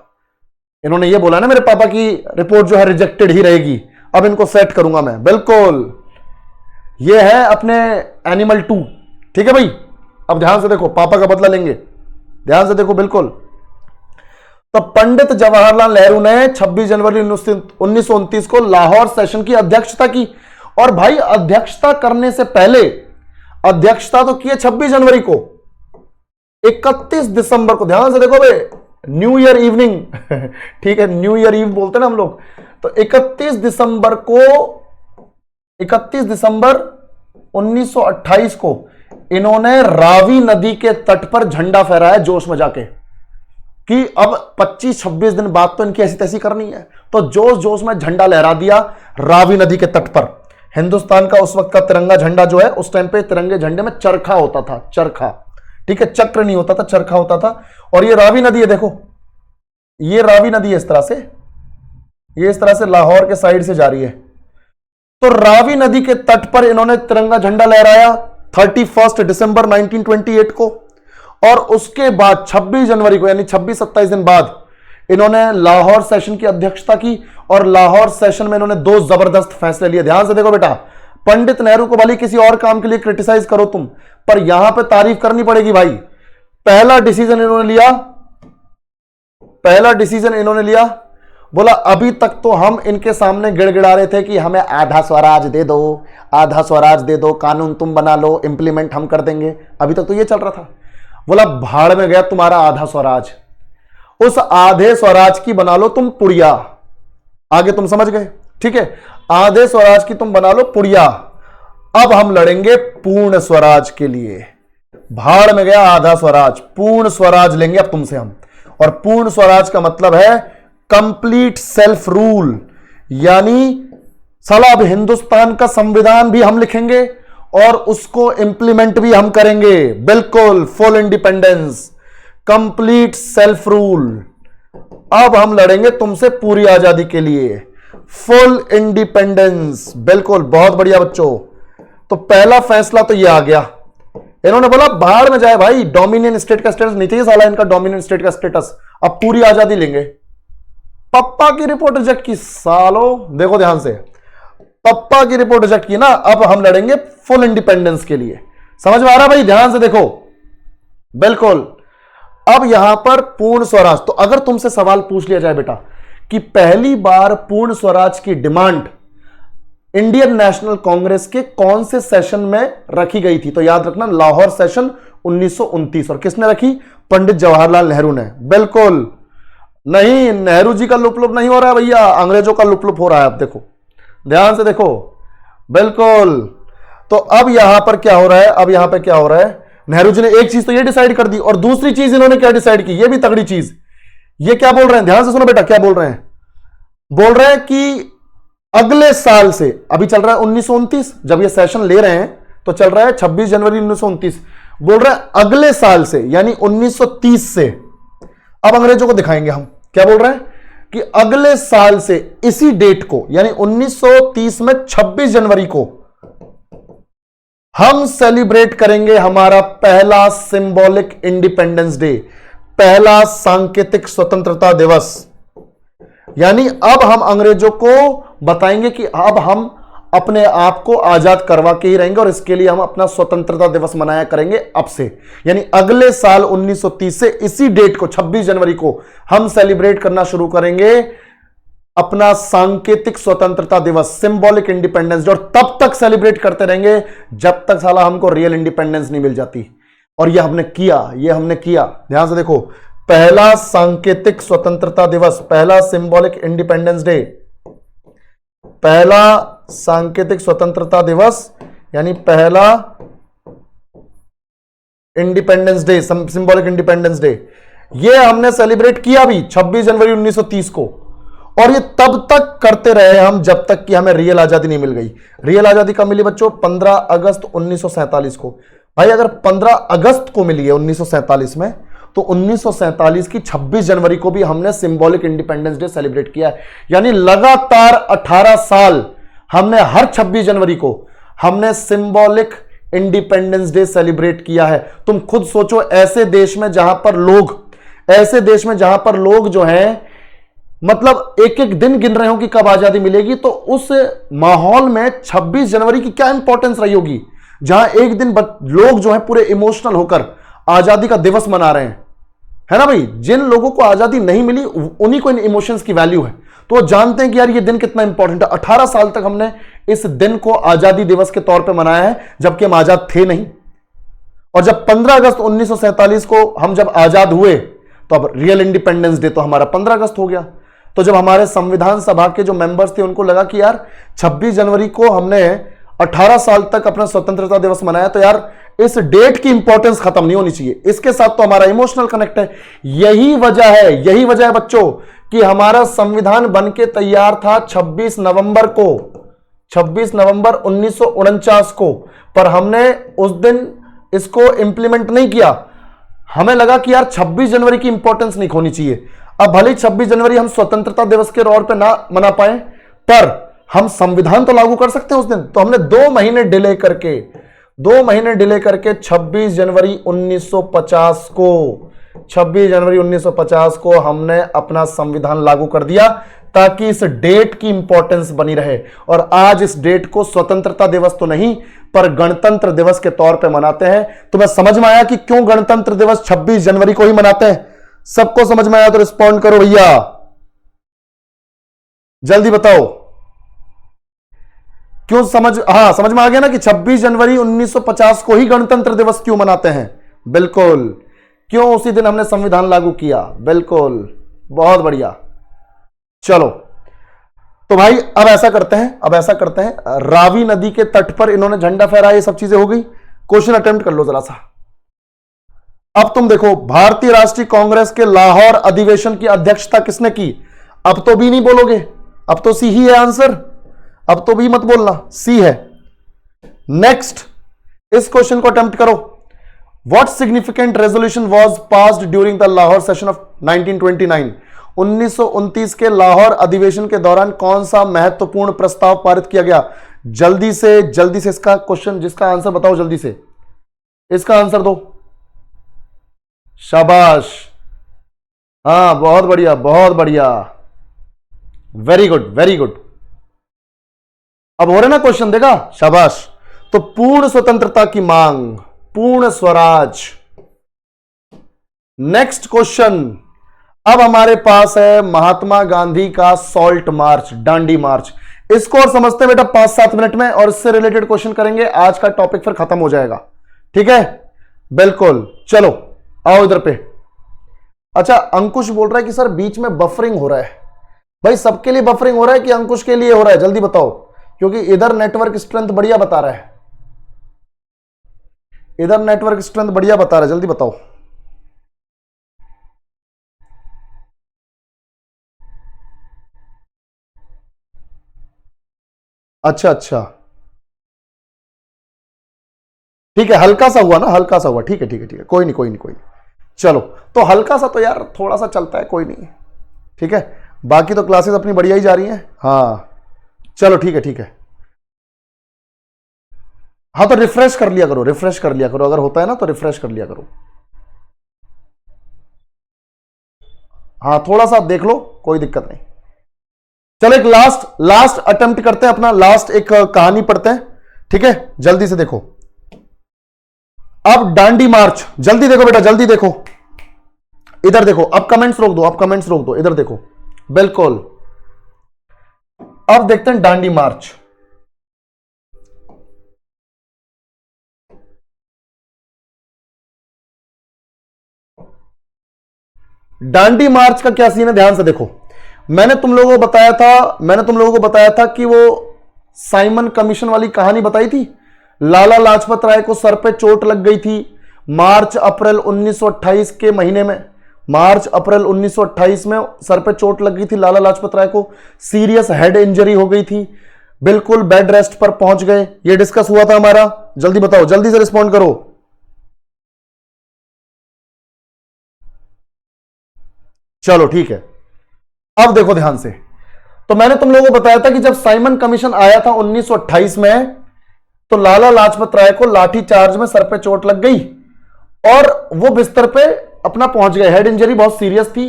इन्होंने ये बोला ना मेरे पापा की रिपोर्ट जो है रिजेक्टेड ही रहेगी, अब इनको सेट करूंगा मैं, बिल्कुल। ये है अपने एनिमल 2, ठीक है भाई। अब ध्यान से देखो, पापा का बदला लेंगे, ध्यान से देखो, बिल्कुल। तो पंडित जवाहरलाल नेहरू ने 26 जनवरी 1929 को लाहौर सेशन की अध्यक्षता की, और भाई अध्यक्षता करने से पहले, अध्यक्षता तो की 26 जनवरी को, 31 दिसंबर को, ध्यान से देखो बे, न्यू ईयर इवनिंग ठीक है, न्यू ईयर ईव बोलते हैं ना हम लोग। तो 31 दिसंबर को, 31 दिसंबर 1928 को इन्होंने रावी नदी के तट पर झंडा फहराया जोश में जाके, कि अब 25-26 दिन बाद तो इनकी ऐसी तैसी करनी है। तो जोश जोश में झंडा लहरा दिया रावी नदी के तट पर। हिंदुस्तान का उस वक्त का तिरंगा झंडा जो है, उस टाइम पे तिरंगे झंडे में चरखा होता था, चरखा, ठीक है, चक्र नहीं होता था, चरखा होता था। और ये रावी नदी है, देखो ये रावी नदी है, इस तरह से, ये इस तरह से लाहौर के साइड से जा रही है। तो रावी नदी के तट पर इन्होंने तिरंगा झंडा लहराया 31 दिसंबर 1928 को। और उसके बाद 26 जनवरी को, यानी 26-27 दिन बाद, इन्होंने लाहौर सेशन की अध्यक्षता की। और लाहौर सेशन में इन्होंने 2 जबरदस्त फैसले लिए। ध्यान से देखो बेटा, पंडित नेहरू को भले किसी और काम के लिए क्रिटिसाइज करो तुम, पर यहां पे तारीफ करनी पड़ेगी भाई। पहला डिसीजन इन्होंने लिया, बोला अभी तक तो हम इनके सामने गिड़गिड़ा रहे थे कि हमें आधा स्वराज दे दो, आधा स्वराज दे दो, कानून तुम बना लो, इंप्लीमेंट हम कर देंगे, अभी तक तो ये चल रहा था। बोला भाड़ में गया तुम्हारा आधा स्वराज, उस आधे स्वराज की बना लो तुम पुड़िया। आगे तुम समझ गए, ठीक है, आधे स्वराज की तुम बना लो पुड़िया, अब हम लड़ेंगे पूर्ण स्वराज के लिए। भाड़ में गया आधा स्वराज, पूर्ण स्वराज लेंगे अब तुमसे हम। और पूर्ण स्वराज का मतलब है कंप्लीट सेल्फ रूल, यानी साला अब हिंदुस्तान का संविधान भी हम लिखेंगे और उसको इंप्लीमेंट भी हम करेंगे। बिल्कुल full independence, complete self rule, अब हम लड़ेंगे तुमसे पूरी आजादी के लिए, फुल इंडिपेंडेंस। बिल्कुल, बहुत बढ़िया बच्चों। तो पहला फैसला तो ये आ गया, इन्होंने बोला भाड़ में जाए भाई, डोमिनियन स्टेट का स्टेटस नहीं चाहिए साला इनका, डोमिनियन स्टेट का स्टेटस, अब पूरी आजादी लेंगे। पप्पा की रिपोर्ट रिजेक्ट की सालो, देखो ध्यान से, पप्पा की रिपोर्ट रिजेक्ट की ना, अब हम लड़ेंगे फुल इंडिपेंडेंस के लिए। समझ में आ रहा भाई, ध्यान से देखो, बिल्कुल। अब यहां पर पूर्ण स्वराज, तो अगर तुमसे सवाल पूछ लिया जाए बेटा कि पहली बार पूर्ण स्वराज की डिमांड इंडियन नेशनल कांग्रेस के कौन से सेशन में रखी गई थी, तो याद रखना लाहौर सेशन 1929। और किसने रखी? पंडित जवाहरलाल नेहरू ने। बिल्कुल नहीं, नेहरू जी का लुपलुप नहीं हो रहा है भैया, अंग्रेजों का लुपलुप हो रहा है। अब देखो ध्यान से देखो, बिल्कुल। तो अब यहां पर क्या हो रहा है, अब यहां पर क्या हो रहा है, नेहरू जी ने एक चीज तो ये डिसाइड कर दी, और दूसरी चीज इन्होंने क्या डिसाइड की, ये भी तगड़ी चीज। ये क्या बोल रहे हैं, ध्यान से सुनो बेटा, क्या बोल रहे हैं, बोल रहे हैं कि अगले साल से, अभी चल रहा है 1929, जब ये सेशन ले रहे हैं तो चल रहा है 26 जनवरी 1929, बोल रहे हैं अगले साल से यानी 1930 से। अब अंग्रेजों को दिखाएंगे हम, क्या बोल रहे हैं कि अगले साल से इसी डेट को यानी 1930 में 26 जनवरी को हम सेलिब्रेट करेंगे हमारा पहला सिंबॉलिक इंडिपेंडेंस डे, पहला सांकेतिक स्वतंत्रता दिवस। यानी अब हम अंग्रेजों को बताएंगे कि अब हम अपने आप को आजाद करवा के ही रहेंगे और इसके लिए हम अपना स्वतंत्रता दिवस मनाया करेंगे अब से। यानी अगले साल 1930 से इसी डेट को 26 जनवरी को हम सेलिब्रेट करना शुरू करेंगे अपना सांकेतिक स्वतंत्रता दिवस, सिंबॉलिक इंडिपेंडेंस डे, और तब तक सेलिब्रेट करते रहेंगे जब तक साला हमको रियल इंडिपेंडेंस नहीं मिल जाती। और ये हमने किया, ध्यान से देखो, पहला सांकेतिक स्वतंत्रता दिवस, पहला सिंबॉलिक इंडिपेंडेंस डे, पहला सांकेतिक स्वतंत्रता दिवस यानी पहला independence day, symbolic independence day, ये हमने सेलिब्रेट किया भी 26 जनवरी 1930 को। और ये तब तक करते रहे हम जब तक कि हमें रियल आजादी नहीं मिल गई। रियल आजादी कब मिली बच्चों? 15 अगस्त 1947 को। भाई अगर 15 अगस्त को मिली है 1947 में, तो 1947 की 26 जनवरी को भी हमने सिंबॉलिक इंडिपेंडेंस डे सेलिब्रेट किया है। यानी लगातार 18 साल हमने हर 26 जनवरी को हमने सिंबॉलिक इंडिपेंडेंस डे सेलिब्रेट किया है। तुम खुद सोचो, ऐसे देश में जहां पर लोग जो हैं मतलब एक एक दिन गिन रहे हो कि कब आजादी मिलेगी, तो उस माहौल में 26 जनवरी की क्या इंपॉर्टेंस रही होगी, जहां एक दिन लोग जो है पूरे इमोशनल होकर आजादी का दिवस मना रहे हैं, है ना भाई। जिन लोगों को आजादी नहीं मिली उन्हीं को इन इमोशंस की वैल्यू है, तो वो जानते हैं कि यार ये दिन कितना इंपॉर्टेंट है। 18 साल तक हमने इस दिन को आजादी दिवस के तौर पे मनाया है, जबकि हम आजाद थे नहीं। और जब 15 अगस्त 1947 को हम जब आजाद हुए तो अब रियल इंडिपेंडेंस डे तो हमारा 15 अगस्त हो गया। तो जब हमारे संविधान सभा के जो मेंबर्स थे उनको लगा कि यार 26 जनवरी को हमने 18 साल तक अपना स्वतंत्रता दिवस मनाया, तो यार इस डेट की इंपॉर्टेंस खत्म नहीं होनी चाहिए, इसके साथ तो हमारा इमोशनल कनेक्ट है। यही वजह है बच्चों कि हमारा संविधान बनके तैयार था 26 नवंबर 1949 को, पर हमने उस दिन इसको इंप्लीमेंट नहीं किया। हमें लगा कि यार 26 जनवरी की इंपॉर्टेंस नहीं खोनी चाहिए। अब भले 26 जनवरी हम स्वतंत्रता दिवस के तौर पे ना मना पाए, पर हम संविधान तो लागू कर सकते हैं उस दिन। तो हमने 2 महीने डिले करके 26 जनवरी 1950 को हमने अपना संविधान लागू कर दिया, ताकि इस डेट की इंपॉर्टेंस बनी रहे। और आज इस डेट को स्वतंत्रता दिवस तो नहीं पर गणतंत्र दिवस के तौर पे मनाते हैं। तुम्हें समझ में आया कि क्यों गणतंत्र दिवस 26 जनवरी को ही मनाते हैं? सबको समझ में आया तो रिस्पॉन्ड करो भैया, जल्दी बताओ क्यों। समझ में आ गया ना कि 26 जनवरी 1950 को ही गणतंत्र दिवस क्यों मनाते हैं? बिल्कुल, क्यों उसी दिन हमने संविधान लागू किया। बिल्कुल, बहुत बढ़िया। चलो तो भाई अब ऐसा करते हैं रावी नदी के तट पर इन्होंने झंडा फहराया, ये सब चीजें हो गई। क्वेश्चन अटेम्प्ट कर लो जरा सा। अब तुम देखो, भारतीय राष्ट्रीय कांग्रेस के लाहौर अधिवेशन की अध्यक्षता किसने की? अब तो बी नहीं बोलोगे, अब तो सी ही है आंसर, अब तो बी मत बोलना, सी है। नेक्स्ट, इस क्वेश्चन को अटेम्प्ट करो। What significant resolution was passed during the Lahore session of 1929? 1929 के लाहौर अधिवेशन के दौरान कौन सा महत्वपूर्ण प्रस्ताव पारित किया गया? जल्दी से इसका क्वेश्चन, जिसका आंसर बताओ जल्दी से, इसका आंसर दो। शाबाश, हाँ बहुत बढ़िया, वेरी गुड। अब हो रहे ना क्वेश्चन, देखा, शाबाश। तो पूर्ण स्वतंत्रता की मांग, पूर्ण स्वराज। नेक्स्ट क्वेश्चन, अब हमारे पास है महात्मा गांधी का सॉल्ट मार्च, दांडी मार्च। इसको और समझते हैं बेटा 5-7 मिनट में, और इससे रिलेटेड क्वेश्चन करेंगे। आज का टॉपिक फिर खत्म हो जाएगा, ठीक है? बिल्कुल, चलो आओ इधर पे। अच्छा, अंकुश बोल रहा है कि सर बीच में बफरिंग हो रहा है। भाई सबके लिए बफरिंग हो रहा है कि अंकुश के लिए हो रहा है? जल्दी बताओ, क्योंकि इधर नेटवर्क स्ट्रेंथ बढ़िया बता रहा है, जल्दी बताओ। अच्छा, ठीक है, हल्का सा हुआ ना, ठीक है, कोई नहीं। चलो, तो हल्का सा तो यार थोड़ा सा चलता है, कोई नहीं, ठीक है। बाकी तो क्लासेस अपनी बढ़िया ही जा रही हैं। हाँ चलो, ठीक है। हाँ तो रिफ्रेश कर लिया करो, अगर होता है ना तो रिफ्रेश कर लिया करो। हाँ थोड़ा सा देख लो, कोई दिक्कत नहीं। चलो एक लास्ट अटेम्प्ट करते हैं, अपना लास्ट एक कहानी पढ़ते हैं, ठीक है? जल्दी से देखो, अब दांडी मार्च, जल्दी देखो बेटा, जल्दी देखो, इधर देखो। अब कमेंट्स रोक दो, इधर देखो। बिल्कुल, अब देखते हैं दांडी मार्च। दांडी मार्च का क्या सीन है, ध्यान से देखो। मैंने तुम लोगों को बताया था कि वो साइमन कमीशन वाली कहानी बताई थी। लाला लाजपत राय को सर पे चोट लग गई थी मार्च अप्रैल 1928 के महीने में। मार्च अप्रैल 1928 में सर पे चोट लग गई थी लाला लाजपत राय को, सीरियस हेड इंजरी हो गई थी, बिल्कुल बेड रेस्ट पर पहुंच गए। ये डिस्कस हुआ था हमारा। जल्दी बताओ, जल्दी से रिस्पॉन्ड करो। चलो ठीक है, अब देखो ध्यान से। तो मैंने तुम लोगों को बताया था कि जब साइमन कमीशन आया था 1928 में, तो लाला लाजपत राय को लाठी चार्ज में सर पे चोट लग गई और वो बिस्तर पे अपना पहुंच गए। हेड इंजरी बहुत सीरियस थी।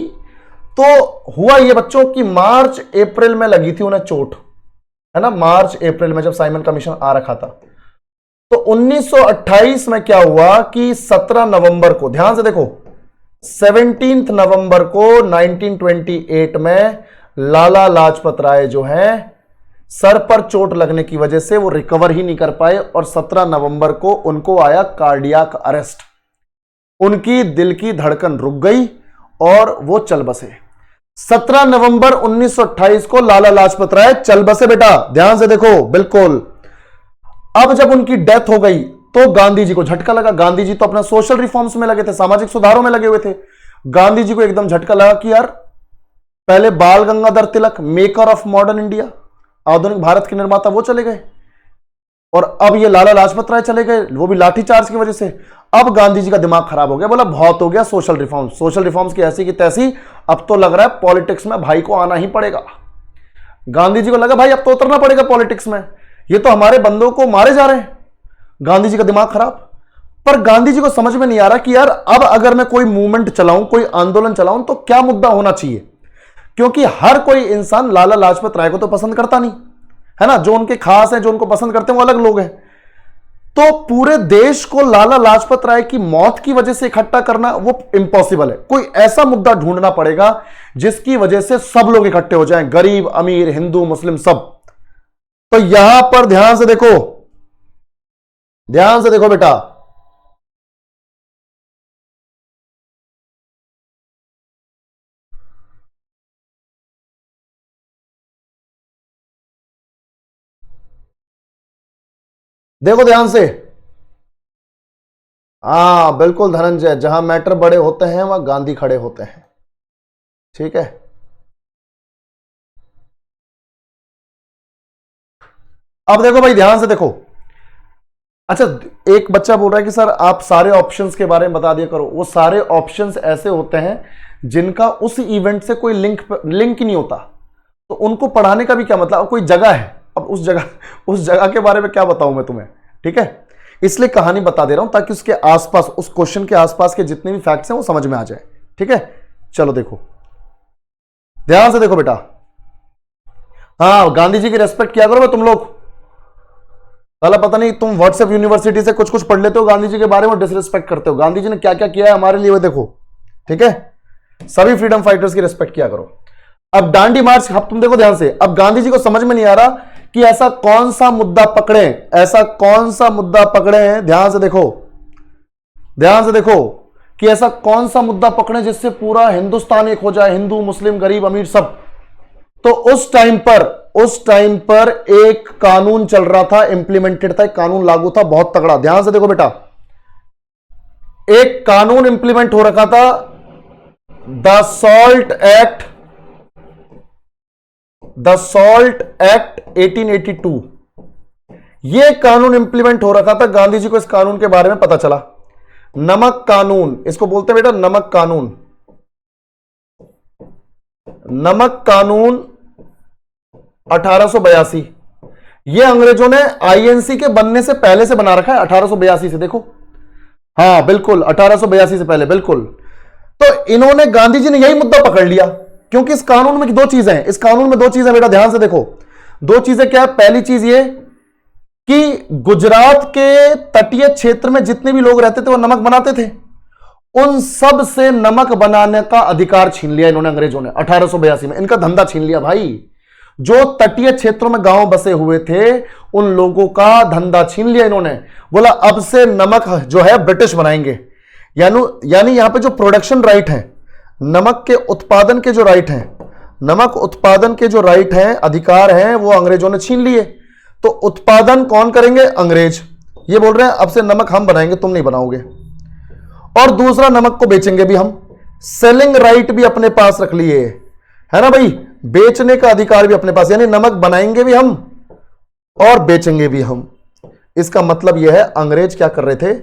तो हुआ ये बच्चों कि मार्च अप्रैल में लगी थी उन्हें चोट, है ना, मार्च अप्रैल में जब साइमन कमीशन आ रखा था। तो 1928 में क्या हुआ कि 17 नवंबर को, ध्यान से देखो, 17 नवंबर को 1928 में लाला लाजपत राय जो है सर पर चोट लगने की वजह से वो रिकवर ही नहीं कर पाए और 17 नवंबर को उनको आया कार्डियक अरेस्ट। उनकी दिल की धड़कन रुक गई और वो चल बसे। 17 नवंबर 1928 को लाला लाजपत राय चल बसे बेटा, ध्यान से देखो बिल्कुल। अब जब उनकी डेथ हो गई तो गांधी जी को झटका लगा। गांधी जी तो अपना सोशल रिफॉर्म्स में लगे थे, सामाजिक सुधारों में लगे हुए थे। गांधी जी को एकदम झटका लगा कि यार पहले बाल Gangadhar Tilak, maker of modern India, आधुनिक भारत के निर्माता, वो चले गए और अब ये लाला लाजपत राय चले गए, वो भी लाठीचार्ज की वजह से। अब गांधी जी का दिमाग खराब हो गया, बोला बहुत हो गया सोशल रिफॉर्म्स। सोशल रिफॉर्म्स की ऐसी की तैसी, अब तो लग रहा है पॉलिटिक्स में भाई को आना ही पड़ेगा। गांधी जी को लगा भाई अब तो उतरना पड़ेगा पॉलिटिक्स में, ये तो हमारे बंदों को मारे जा रहे हैं। गांधी जी का दिमाग खराब। पर गांधी जी को समझ में नहीं आ रहा कि यार अब अगर मैं कोई मूवमेंट चलाऊं, कोई आंदोलन चलाऊं तो क्या मुद्दा होना चाहिए, क्योंकि हर कोई इंसान लाला लाजपत राय को तो पसंद करता नहीं है ना। जो उनके खास हैं, जो उनको पसंद करते हैं, वो अलग लोग हैं। तो पूरे देश को लाला लाजपत राय की मौत की वजह से इकट्ठा करना वो इम्पॉसिबल है। कोई ऐसा मुद्दा ढूंढना पड़ेगा जिसकी वजह से सब लोग इकट्ठे हो जाएं, गरीब अमीर हिंदू मुस्लिम सब। तो यहां पर ध्यान से देखो, ध्यान से देखो बेटा, देखो ध्यान से। हाँ बिल्कुल धनंजय, जहां मैटर बड़े होते हैं वहां गांधी खड़े होते हैं, ठीक है। अब देखो भाई ध्यान से देखो। अच्छा, एक बच्चा बोल रहा है कि सर आप सारे ऑप्शंस के बारे में बता दिया करो। वो सारे ऑप्शंस ऐसे होते हैं जिनका उस इवेंट से कोई लिंक ही नहीं होता, तो उनको पढ़ाने का भी क्या मतलब। अब कोई जगह है, अब उस जगह के बारे में क्या बताऊं मैं तुम्हें, ठीक है। इसलिए कहानी बता दे रहा हूं ताकि उसके आसपास, उस क्वेश्चन के आसपास के जितने भी फैक्ट्स हैं वो समझ में आ जाए, ठीक है। चलो देखो, ध्यान से देखो बेटा। हाँ, गांधी जी की रेस्पेक्ट किया करो भाई तुम लोग। साला पता नहीं तुम व्हाट्सएप यूनिवर्सिटी से कुछ कुछ पढ़ लेते हो, गांधी जी के बारे में डिसरिस्पेक्ट करते हो। गांधी जी ने क्या क्या किया है हमारे लिए वो देखो, ठीक है। सभी फ्रीडम फाइटर्स की रिस्पेक्ट किया करो। अब डांडी मार्च, अब तुम देखो ध्यान से। अब गांधी जी को समझ में नहीं आ रहा कि ऐसा कौन सा मुद्दा पकड़े, ऐसा कौन सा मुद्दा पकड़े हैं। ध्यान से देखो, ध्यान से देखो कि ऐसा कौन सा मुद्दा पकड़े जिससे पूरा हिंदुस्तान एक हो जाए, हिंदू मुस्लिम गरीब अमीर सब। तो उस टाइम पर एक कानून चल रहा था, इंप्लीमेंटेड था, एक कानून लागू था बहुत तगड़ा। ध्यान से देखो बेटा, एक कानून इंप्लीमेंट हो रखा था, the salt act, the salt act 1882। यह कानून इंप्लीमेंट हो रखा था। गांधी जी को इस कानून के बारे में पता चला। नमक कानून इसको बोलते हैं बेटा, नमक कानून। नमक कानून 1882। यह अंग्रेजों ने आईएनसी के बनने से पहले से बना रखा है, 1882 से। देखो, हां बिल्कुल 1882 से पहले, बिल्कुल। तो इन्होंने, गांधी जी ने यही मुद्दा पकड़ लिया, क्योंकि इस कानून में दो चीजें हैं। इस कानून में दो चीजें बेटा, ध्यान से देखो। दो चीजें क्या है? पहली चीज ये कि गुजरात के तटीय क्षेत्र में जितने भी लोग रहते थे वो नमक बनाते थे, उन सब से नमक बनाने का अधिकार छीन लिया इन्होंने, अंग्रेजों ने 1882 में। इनका धंधा छीन लिया भाई। जो तटीय क्षेत्रों में गांव बसे हुए थे उन लोगों का धंधा छीन लिया इन्होंने। बोला अब से नमक जो है ब्रिटिश बनाएंगे। यानी यहां पे जो प्रोडक्शन राइट है, नमक के उत्पादन के जो राइट हैं, नमक उत्पादन के जो राइट हैं, अधिकार हैं, वो अंग्रेजों ने छीन लिए। तो उत्पादन कौन करेंगे? अंग्रेज। ये बोल रहे हैं अब से नमक हम बनाएंगे, तुम नहीं बनाओगे। और दूसरा, नमक को बेचेंगे भी हम। सेलिंग राइट भी अपने पास रख लिए, है ना भाई, बेचने का अधिकार भी अपने पास। यानी नमक बनाएंगे भी हम और बेचेंगे भी हम। इसका मतलब यह है अंग्रेज क्या कर रहे थे,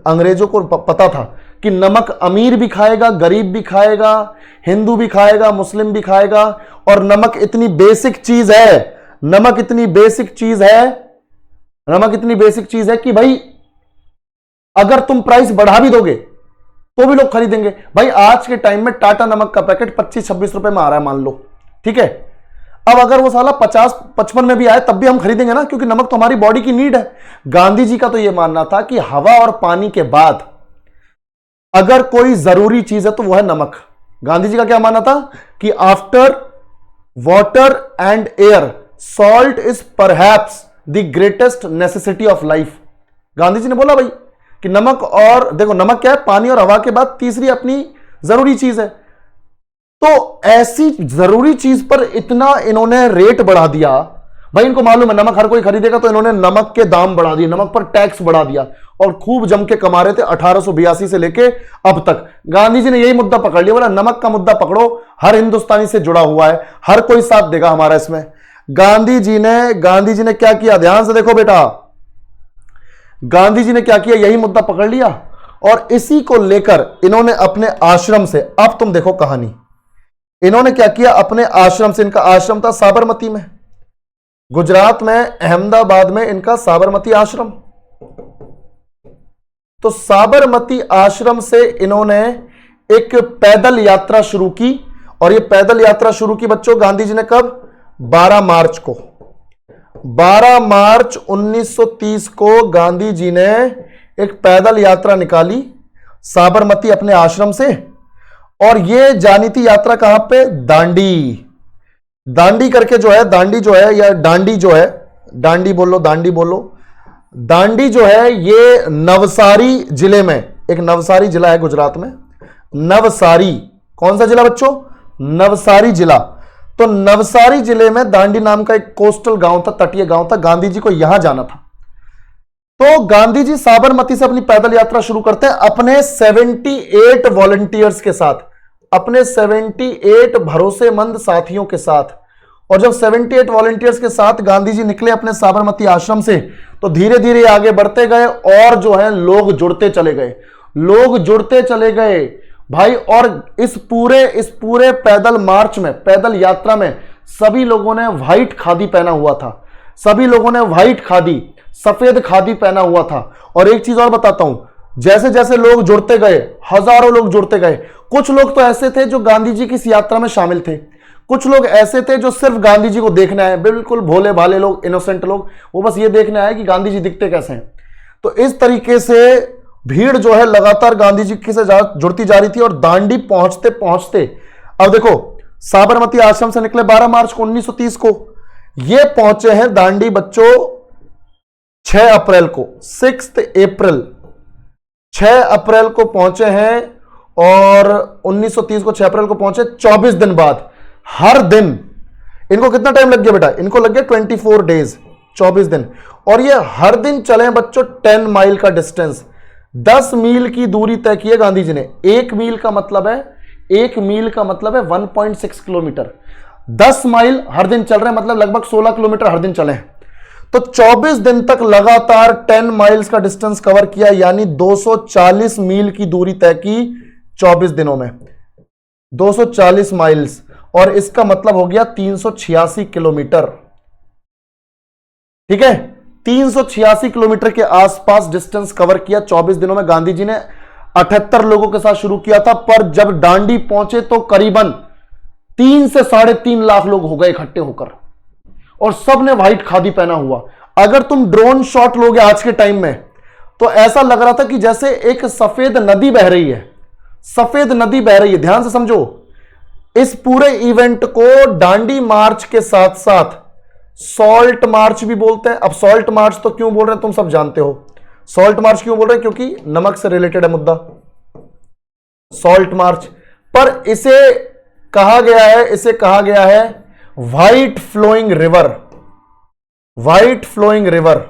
अंग्रेजों को पता था कि नमक अमीर भी खाएगा, गरीब भी खाएगा, हिंदू भी खाएगा, मुस्लिम भी खाएगा। और नमक इतनी बेसिक चीज है, नमक इतनी बेसिक चीज है, नमक इतनी बेसिक चीज है कि भाई अगर तुम प्राइस बढ़ा भी दोगे तो भी लोग खरीदेंगे। भाई आज के टाइम में टाटा नमक का पैकेट 25-26 रुपए में आ रहा है मान लो, ठीक है। अब अगर वो साला 50-55 में भी आए तब भी हम खरीदेंगे ना, क्योंकि नमक तो हमारी बॉडी की नीड है। गांधी जी का तो यह मानना था कि हवा और पानी के बाद अगर कोई जरूरी चीज है तो वो है नमक। गांधी जी का क्या मानना था कि after water and air salt is perhaps the greatest necessity of life. Gandhi ji ने बोला भाई कि नमक, और देखो नमक क्या है, पानी और हवा के बाद तीसरी अपनी जरूरी चीज है। तो ऐसी जरूरी चीज पर इतना इन्होंने रेट बढ़ा दिया। भाई इनको मालूम है नमक हर कोई खरीदेगा, तो इन्होंने नमक के दाम बढ़ा दिए, नमक पर टैक्स बढ़ा दिया और खूब जम के कमा रहे थे 1882 से लेके अब तक। गांधी जी ने यही मुद्दा पकड़ लिया, बोला नमक का मुद्दा पकड़ो, हर हिंदुस्तानी से जुड़ा हुआ है, हर कोई साथ देगा हमारा इसमें। गांधी जी ने क्या किया, ध्यान से देखो बेटा, गांधी जी ने क्या किया, यही मुद्दा पकड़ लिया और इसी को लेकर इन्होंने अपने आश्रम से, अब तुम देखो कहानी, इन्होंने क्या किया अपने आश्रम से, इनका आश्रम था साबरमती में, गुजरात में अहमदाबाद में इनका साबरमती आश्रम। तो साबरमती आश्रम से इन्होंने एक पैदल यात्रा शुरू की, और यह पैदल यात्रा शुरू की बच्चों गांधी जी ने कब, 12 मार्च को, 12 मार्च 1930 को गांधी जी ने एक पैदल यात्रा निकाली साबरमती अपने आश्रम से। और यह जानी थी यात्रा कहां पे, दांडी, दांडी करके जो है, दांडी जो है या डांडी जो है, दांडी बोलो, दांडी बोलो, दांडी जो है ये नवसारी जिले में, एक नवसारी जिला है गुजरात में, नवसारी, कौन सा जिला बच्चों, नवसारी जिला। तो नवसारी जिले में दांडी नाम का एक कोस्टल गांव था, तटीय गांव था, गांधी जी को यहां जाना था। तो गांधी जी साबरमती से अपनी पैदल यात्रा शुरू करते हैं अपने 78 वॉलंटियर्स के साथ, अपने 78 भरोसेमंद साथियों के साथ। और जब 78 वॉलंटियर्स के साथ गांधी जी निकले अपने साबरमती आश्रम से, तो धीरे धीरे आगे बढ़ते गए और जो है लोग जुड़ते चले गए, लोग जुड़ते चले गए भाई। और इस पूरे पैदल मार्च में, पैदल यात्रा में सभी लोगों ने व्हाइट खादी पहना हुआ था, सभी लोगों ने व्हाइट खादी, सफेद खादी पहना हुआ था। और एक चीज और बताता हूं, जैसे जैसे लोग जुड़ते गए, हजारों लोग जुड़ते गए। कुछ लोग तो ऐसे थे जो गांधी जी की इस यात्रा में शामिल थे, कुछ लोग ऐसे थे जो सिर्फ गांधी जी को देखने आए, बिल्कुल भोले भाले लोग, इनोसेंट लोग, वो बस ये देखने आए कि गांधी जी दिखते कैसे हैं। तो इस तरीके से भीड़ जो है लगातार गांधी जी के से जुड़ती जा रही थी। और दांडी पहुंचते पहुंचते, अब देखो साबरमती आश्रम से निकले 12 मार्च को 1930 को, ये पहुंचे हैं दांडी बच्चों 6 अप्रैल को, 6 अप्रैल, 6 अप्रैल को पहुंचे हैं। और 1930 को 6 अप्रैल को पहुंचे, 24 दिन बाद, हर दिन इनको कितना टाइम लग गया बेटा, इनको लग गया 24 डेज, 24 दिन। और ये हर दिन चले बच्चों 10 माइल का डिस्टेंस, 10 मील की दूरी तय की है गांधी जी ने। 1 मील का मतलब है, 1 मील का मतलब है 1.6 किलोमीटर। 10 माइल हर दिन चल रहे हैं, मतलब लगभग 16 किलोमीटर हर दिन चले हैं। तो 24 दिन तक लगातार 10 माइल्स का डिस्टेंस कवर किया, यानी 240 मील की दूरी तय की 24 दिनों में, 240 माइल्स। और इसका मतलब हो गया 386 किलोमीटर, ठीक है, 386 किलोमीटर के आसपास डिस्टेंस कवर किया 24 दिनों में। गांधी जी ने 78 लोगों के साथ शुरू किया था, पर जब दांडी पहुंचे तो करीबन 3 से 3.5 लाख लोग हो गए इकट्ठे होकर, और सब ने व्हाइट खादी पहना हुआ। अगर तुम ड्रोन शॉट लोगे आज के टाइम में, तो ऐसा लग रहा था कि जैसे एक सफेद नदी बह रही है, सफेद नदी बह रही है। ध्यान से समझो, इस पूरे इवेंट को दांडी मार्च के साथ साथ सॉल्ट मार्च भी बोलते हैं। अब सॉल्ट मार्च तो क्यों बोल रहे हैं तुम सब जानते हो, सॉल्ट मार्च क्यों बोल रहे हैं, क्योंकि नमक से रिलेटेड है मुद्दा, सॉल्ट मार्च। पर इसे कहा गया है, इसे कहा गया है white flowing river, white flowing river.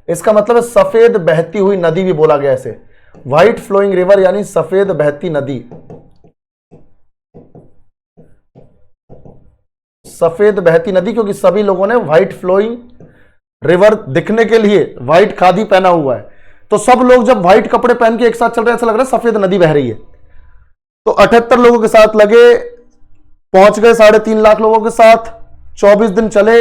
इसका मतलब है सफेद बहती हुई नदी भी बोला गया इसे, व्हाइट फ्लोइंग रिवर यानी सफेद बहती नदी, सफेद बहती नदी, क्योंकि सभी लोगों ने व्हाइट फ्लोइंग रिवर दिखने के लिए व्हाइट खादी पहना हुआ है। तो सब लोग जब व्हाइट कपड़े पहन के एक साथ चल रहे हैं, ऐसा लग रहा है सफेद नदी बह रही है। तो 78 लोगों के साथ लगे, पहुंच गए 3.5 लाख लोगों के साथ, 24 दिन चले,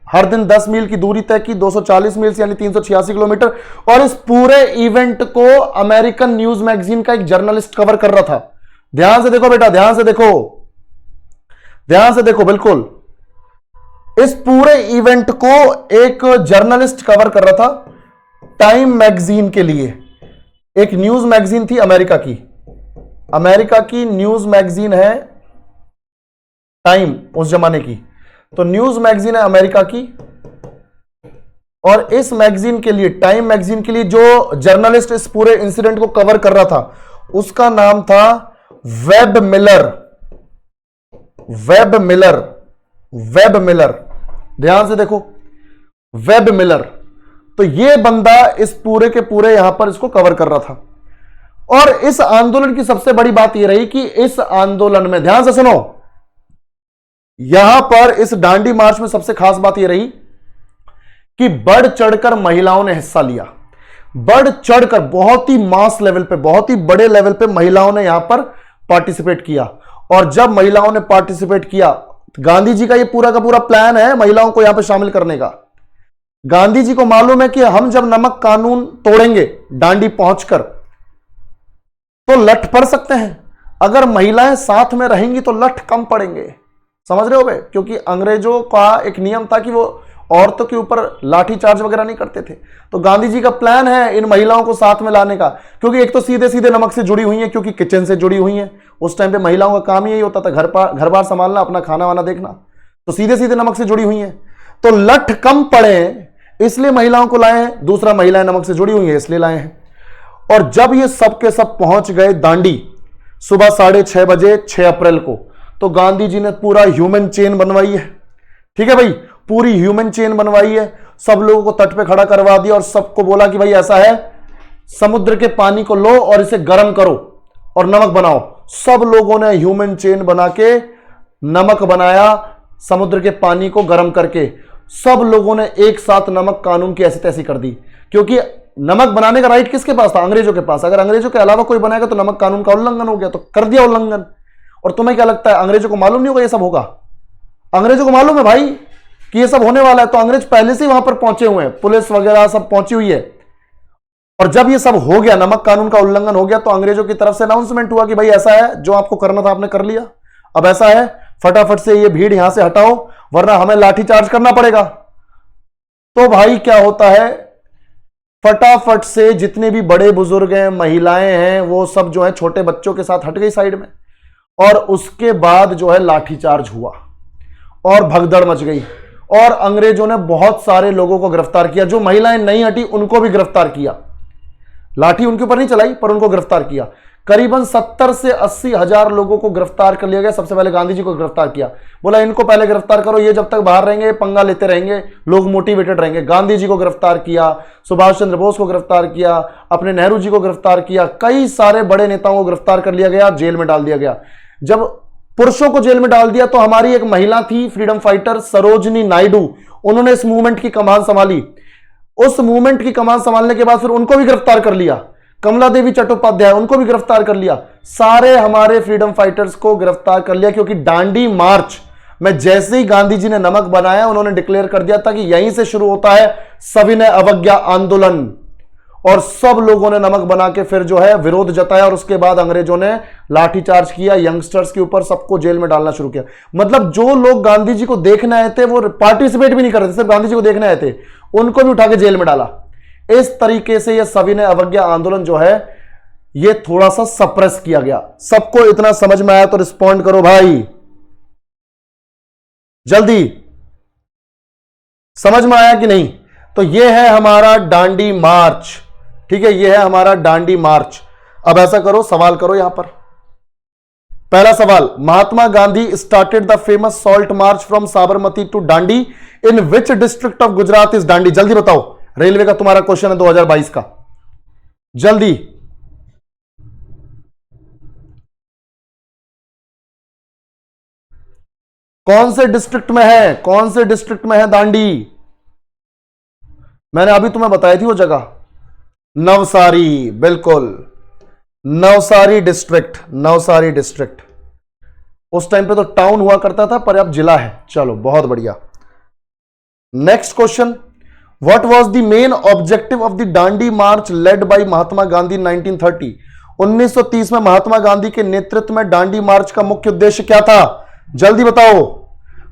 हर दिन 10 मील की दूरी तय की, 240 मील यानी 386 किलोमीटर। और इस पूरे इवेंट को अमेरिकन न्यूज मैगजीन का एक जर्नलिस्ट कवर कर रहा था। ध्यान से देखो बेटा, ध्यान से देखो, ध्यान से देखो, बिल्कुल इस पूरे इवेंट को एक जर्नलिस्ट कवर कर रहा था टाइम मैगजीन के लिए। एक न्यूज मैगजीन थी अमेरिका की, अमेरिका की न्यूज मैगजीन है टाइम उस जमाने की। तो न्यूज मैगजीन है अमेरिका की, और इस मैगजीन के लिए, टाइम मैगजीन के लिए, जो जर्नलिस्ट इस पूरे इंसिडेंट को कवर कर रहा था उसका नाम था web Miller. Web Miller, web Miller, ध्यान से देखो, वेब मिलर। तो यह बंदा इस पूरे के पूरे यहां पर इसको कवर कर रहा था। और इस आंदोलन की सबसे बड़ी बात यह रही कि इस आंदोलन में, ध्यान से सुनो, यहां पर इस दांडी मार्च में सबसे खास बात यह रही कि बढ़ चढ़कर महिलाओं ने हिस्सा लिया। बढ़ चढ़कर बहुत ही मास लेवल पे, बहुत ही बड़े लेवल पे महिलाओं ने यहां पर पार्टिसिपेट किया। और जब महिलाओं ने पार्टिसिपेट किया, गांधी जी का यह पूरा का पूरा प्लान है महिलाओं को यहां पर शामिल करने का। गांधी जी को मालूम है कि हम जब नमक कानून तोड़ेंगे दांडी पहुंचकर तो लठ पड़ सकते हैं, अगर महिलाएं साथ में रहेंगी तो लठ कम पड़ेंगे। समझ रहे हो बे? क्योंकि अंग्रेजों का एक नियम था कि वो औरतों के ऊपर लाठी चार्ज वगैरह नहीं करते थे। तो गांधी जी का प्लान है इन महिलाओं को साथ में लाने का, क्योंकि एक तो सीधे सीधे नमक से जुड़ी हुई है, क्योंकि किचन से जुड़ी हुई है। उस टाइम पे महिलाओं का काम यही होता था, घर बार संभालना, अपना खाना वाना देखना। तो सीधे सीधे नमक से जुड़ी हुई है, तो लठ कम पड़े इसलिए महिलाओं को लाए हैं। दूसरा, महिलाएं नमक से जुड़ी हुई है इसलिए लाए हैं। और जब ये सब के सब पहुंच गए दांडी सुबह 6:30 बजे 6 अप्रैल को, तो गांधी जी ने पूरा ह्यूमन चेन बनवाई है। ठीक है भाई, पूरी ह्यूमन चेन बनवाई है, सब लोगों को तट पे खड़ा करवा दिया और सबको बोला कि भाई ऐसा है, समुद्र के पानी को लो और इसे गर्म करो और नमक बनाओ। सब लोगों ने ह्यूमन चेन बना के नमक बनाया, समुद्र के पानी को गर्म करके। सब लोगों ने एक साथ नमक कानून की ऐसी तैसी कर दी, क्योंकि नमक बनाने का राइट किसके पास था? अंग्रेजों के पास। अगर अंग्रेजों के अलावा कोई बनाएगा तो नमक कानून का उल्लंघन हो गया, तो कर दिया उल्लंघन। और तुम्हें क्या लगता है अंग्रेजों को मालूम नहीं होगा ये सब होगा? अंग्रेजों को मालूम है भाई कि ये सब होने वाला है, तो अंग्रेज पहले से ही वहां पर पहुंचे हुए हैं, पुलिस वगैरह सब पहुंची हुई है। और जब ये सब हो गया, नमक कानून का उल्लंघन हो गया, तो अंग्रेजों की तरफ से अनाउंसमेंट हुआ कि भाई ऐसा है, जो आपको करना था आपने कर लिया, अब ऐसा है फटाफट से ये भीड़ यहां से हटाओ वरना हमें लाठीचार्ज करना पड़ेगा। तो भाई क्या होता है, फटाफट से जितने भी बड़े बुजुर्ग हैं, महिलाएं हैं, वो सब जो है छोटे बच्चों के साथ हट गई साइड में। और उसके बाद जो है लाठीचार्ज हुआ और भगदड़ मच गई, और अंग्रेजों ने बहुत सारे लोगों को गिरफ्तार किया। जो महिलाएं नहीं हटी उनको भी गिरफ्तार किया, लाठी उनके ऊपर नहीं चलाई पर उनको गिरफ्तार किया। करीबन 70 से 80 हजार लोगों को गिरफ्तार कर लिया गया। सबसे पहले गांधी जी को गिरफ्तार किया, बोला इनको पहले गिरफ्तार करो, ये जब तक बाहर रहेंगे पंगा लेते रहेंगे, लोग मोटिवेटेड रहेंगे। गांधी जी को गिरफ्तार किया, सुभाष चंद्र बोस को गिरफ्तार किया, अपने नेहरू जी को गिरफ्तार किया, कई सारे बड़े नेताओं को गिरफ्तार कर लिया गया, जेल में डाल दिया गया। जब पुरुषों को जेल में डाल दिया तो हमारी एक महिला थी फ्रीडम फाइटर सरोजनी नायडू, उन्होंने इस मूवमेंट की कमान संभाली। उस मूवमेंट की कमान संभालने के बाद फिर उनको भी गिरफ्तार कर लिया। कमला देवी चट्टोपाध्याय, उनको भी गिरफ्तार कर लिया। सारे हमारे फ्रीडम फाइटर्स को गिरफ्तार कर लिया, क्योंकि दांडी मार्च में जैसे ही गांधी जी ने नमक बनाया, उन्होंने डिक्लेयर कर दिया था कि यहीं से शुरू होता है सविनय अवज्ञा आंदोलन। और सब लोगों ने नमक बना के फिर जो है विरोध जताया, और उसके बाद अंग्रेजों ने लाठीचार्ज किया यंगस्टर्स के ऊपर, सबको जेल में डालना शुरू किया। मतलब जो लोग गांधी जी को देखने आए थे वो पार्टिसिपेट भी नहीं कर रहे थे, सिर्फ गांधी जी को देखने आए थे, उनको भी उठा के जेल में डाला। इस तरीके से यह सविनय अवज्ञा आंदोलन जो है ये थोड़ा सा सप्रेस किया गया। सबको इतना समझ में आया तो रिस्पॉन्ड करो भाई, जल्दी। समझ में आया कि नहीं? तो यह है हमारा दांडी मार्च, ठीक है, यह है हमारा दांडी मार्च। अब ऐसा करो, सवाल करो यहां पर। पहला सवाल, Mahatma Gandhi started the famous salt march from Sabarmati to Dandi in which district of Gujarat is Dandi? जल्दी बताओ, रेलवे का तुम्हारा क्वेश्चन है 2022 का, जल्दी। कौन से डिस्ट्रिक्ट में है, कौन से डिस्ट्रिक्ट में है दांडी? मैंने अभी तुम्हें बताई थी वो जगह, नवसारी, बिल्कुल नवसारी डिस्ट्रिक्ट, नवसारी डिस्ट्रिक्ट। उस टाइम पे तो टाउन हुआ करता था, पर अब जिला है। चलो बहुत बढ़िया। Next question, what was the main objective of the Dandi march led by Mahatma Gandhi 1930? 1930 में महात्मा गांधी के नेतृत्व में दांडी मार्च का मुख्य उद्देश्य क्या था? जल्दी बताओ।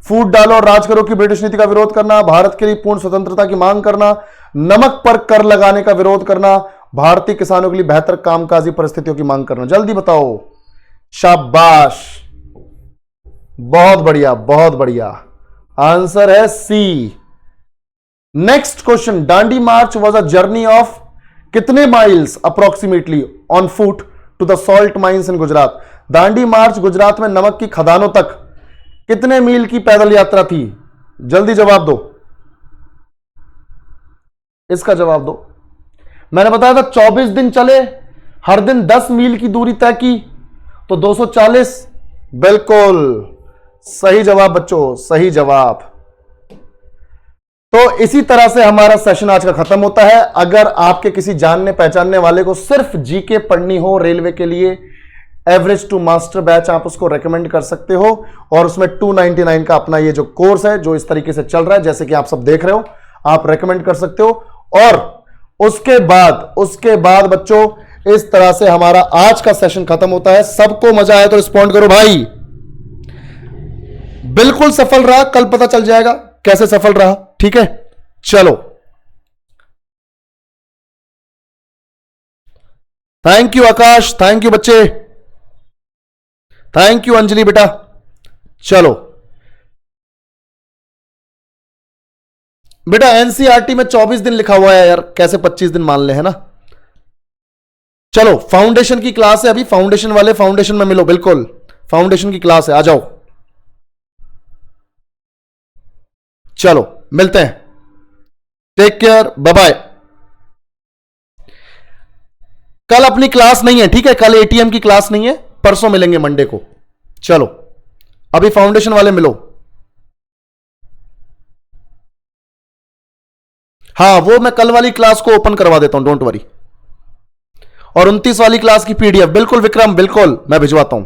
फूट डालो और राज करो की ब्रिटिश नीति का विरोध करना, भारत के लिए पूर्ण स्वतंत्रता की मांग करना, नमक पर कर लगाने का विरोध करना, भारतीय किसानों के लिए बेहतर कामकाजी परिस्थितियों की मांग करना। जल्दी बताओ। शाबाश, बहुत बढ़िया, बहुत बढ़िया। आंसर है C. Next question, Dandi march was a journey of कितने miles approximately on foot to the salt mines in Gujarat. Dandi march Gujarat में नमक की खदानों तक कितने मील की पैदल यात्रा थी? जल्दी जवाब दो, इसका जवाब दो। मैंने बताया था 24 दिन चले, हर दिन 10 मील की दूरी तय की, तो 240। बिल्कुल सही जवाब बच्चों, सही जवाब। तो इसी तरह से हमारा सेशन आज का खत्म होता है। अगर आपके किसी जानने पहचानने वाले को सिर्फ जीके पढ़नी हो रेलवे के लिए, एवरेज टू मास्टर बैच आप उसको रेकमेंड कर सकते हो, और उसमें 299 का अपना ये जो कोर्स है जो इस तरीके से चल रहा है जैसे कि आप सब देख रहे हो, आप रेकमेंड कर सकते हो। और उसके बाद बच्चों इस तरह से हमारा आज का सेशन खत्म होता है। सबको मजा आया तो रिस्पॉन्ड करो भाई। बिल्कुल सफल रहा, कल पता चल जाएगा कैसे सफल रहा, ठीक है। चलो, thank you Akash, thank you बच्चे, थैंक यू अंजलि बेटा। चलो बेटा, एनसीईआरटी में 24 दिन लिखा हुआ है यार, कैसे 25 दिन मान ले, है ना। चलो, फाउंडेशन की क्लास है अभी, फाउंडेशन वाले फाउंडेशन में मिलो, बिल्कुल फाउंडेशन की क्लास है, आ जाओ। चलो मिलते हैं, टेक केयर, बाय बाय। कल अपनी क्लास नहीं है, ठीक है, कल एटीएम की क्लास नहीं है, परसों मिलेंगे मंडे को। चलो अभी फाउंडेशन वाले मिलो। हाँ, वो मैं कल वाली क्लास को ओपन करवा देता हूं, डोंट वरी। और 29 वाली क्लास की पीडीएफ, बिल्कुल विक्रम, बिल्कुल मैं भिजवाता हूं।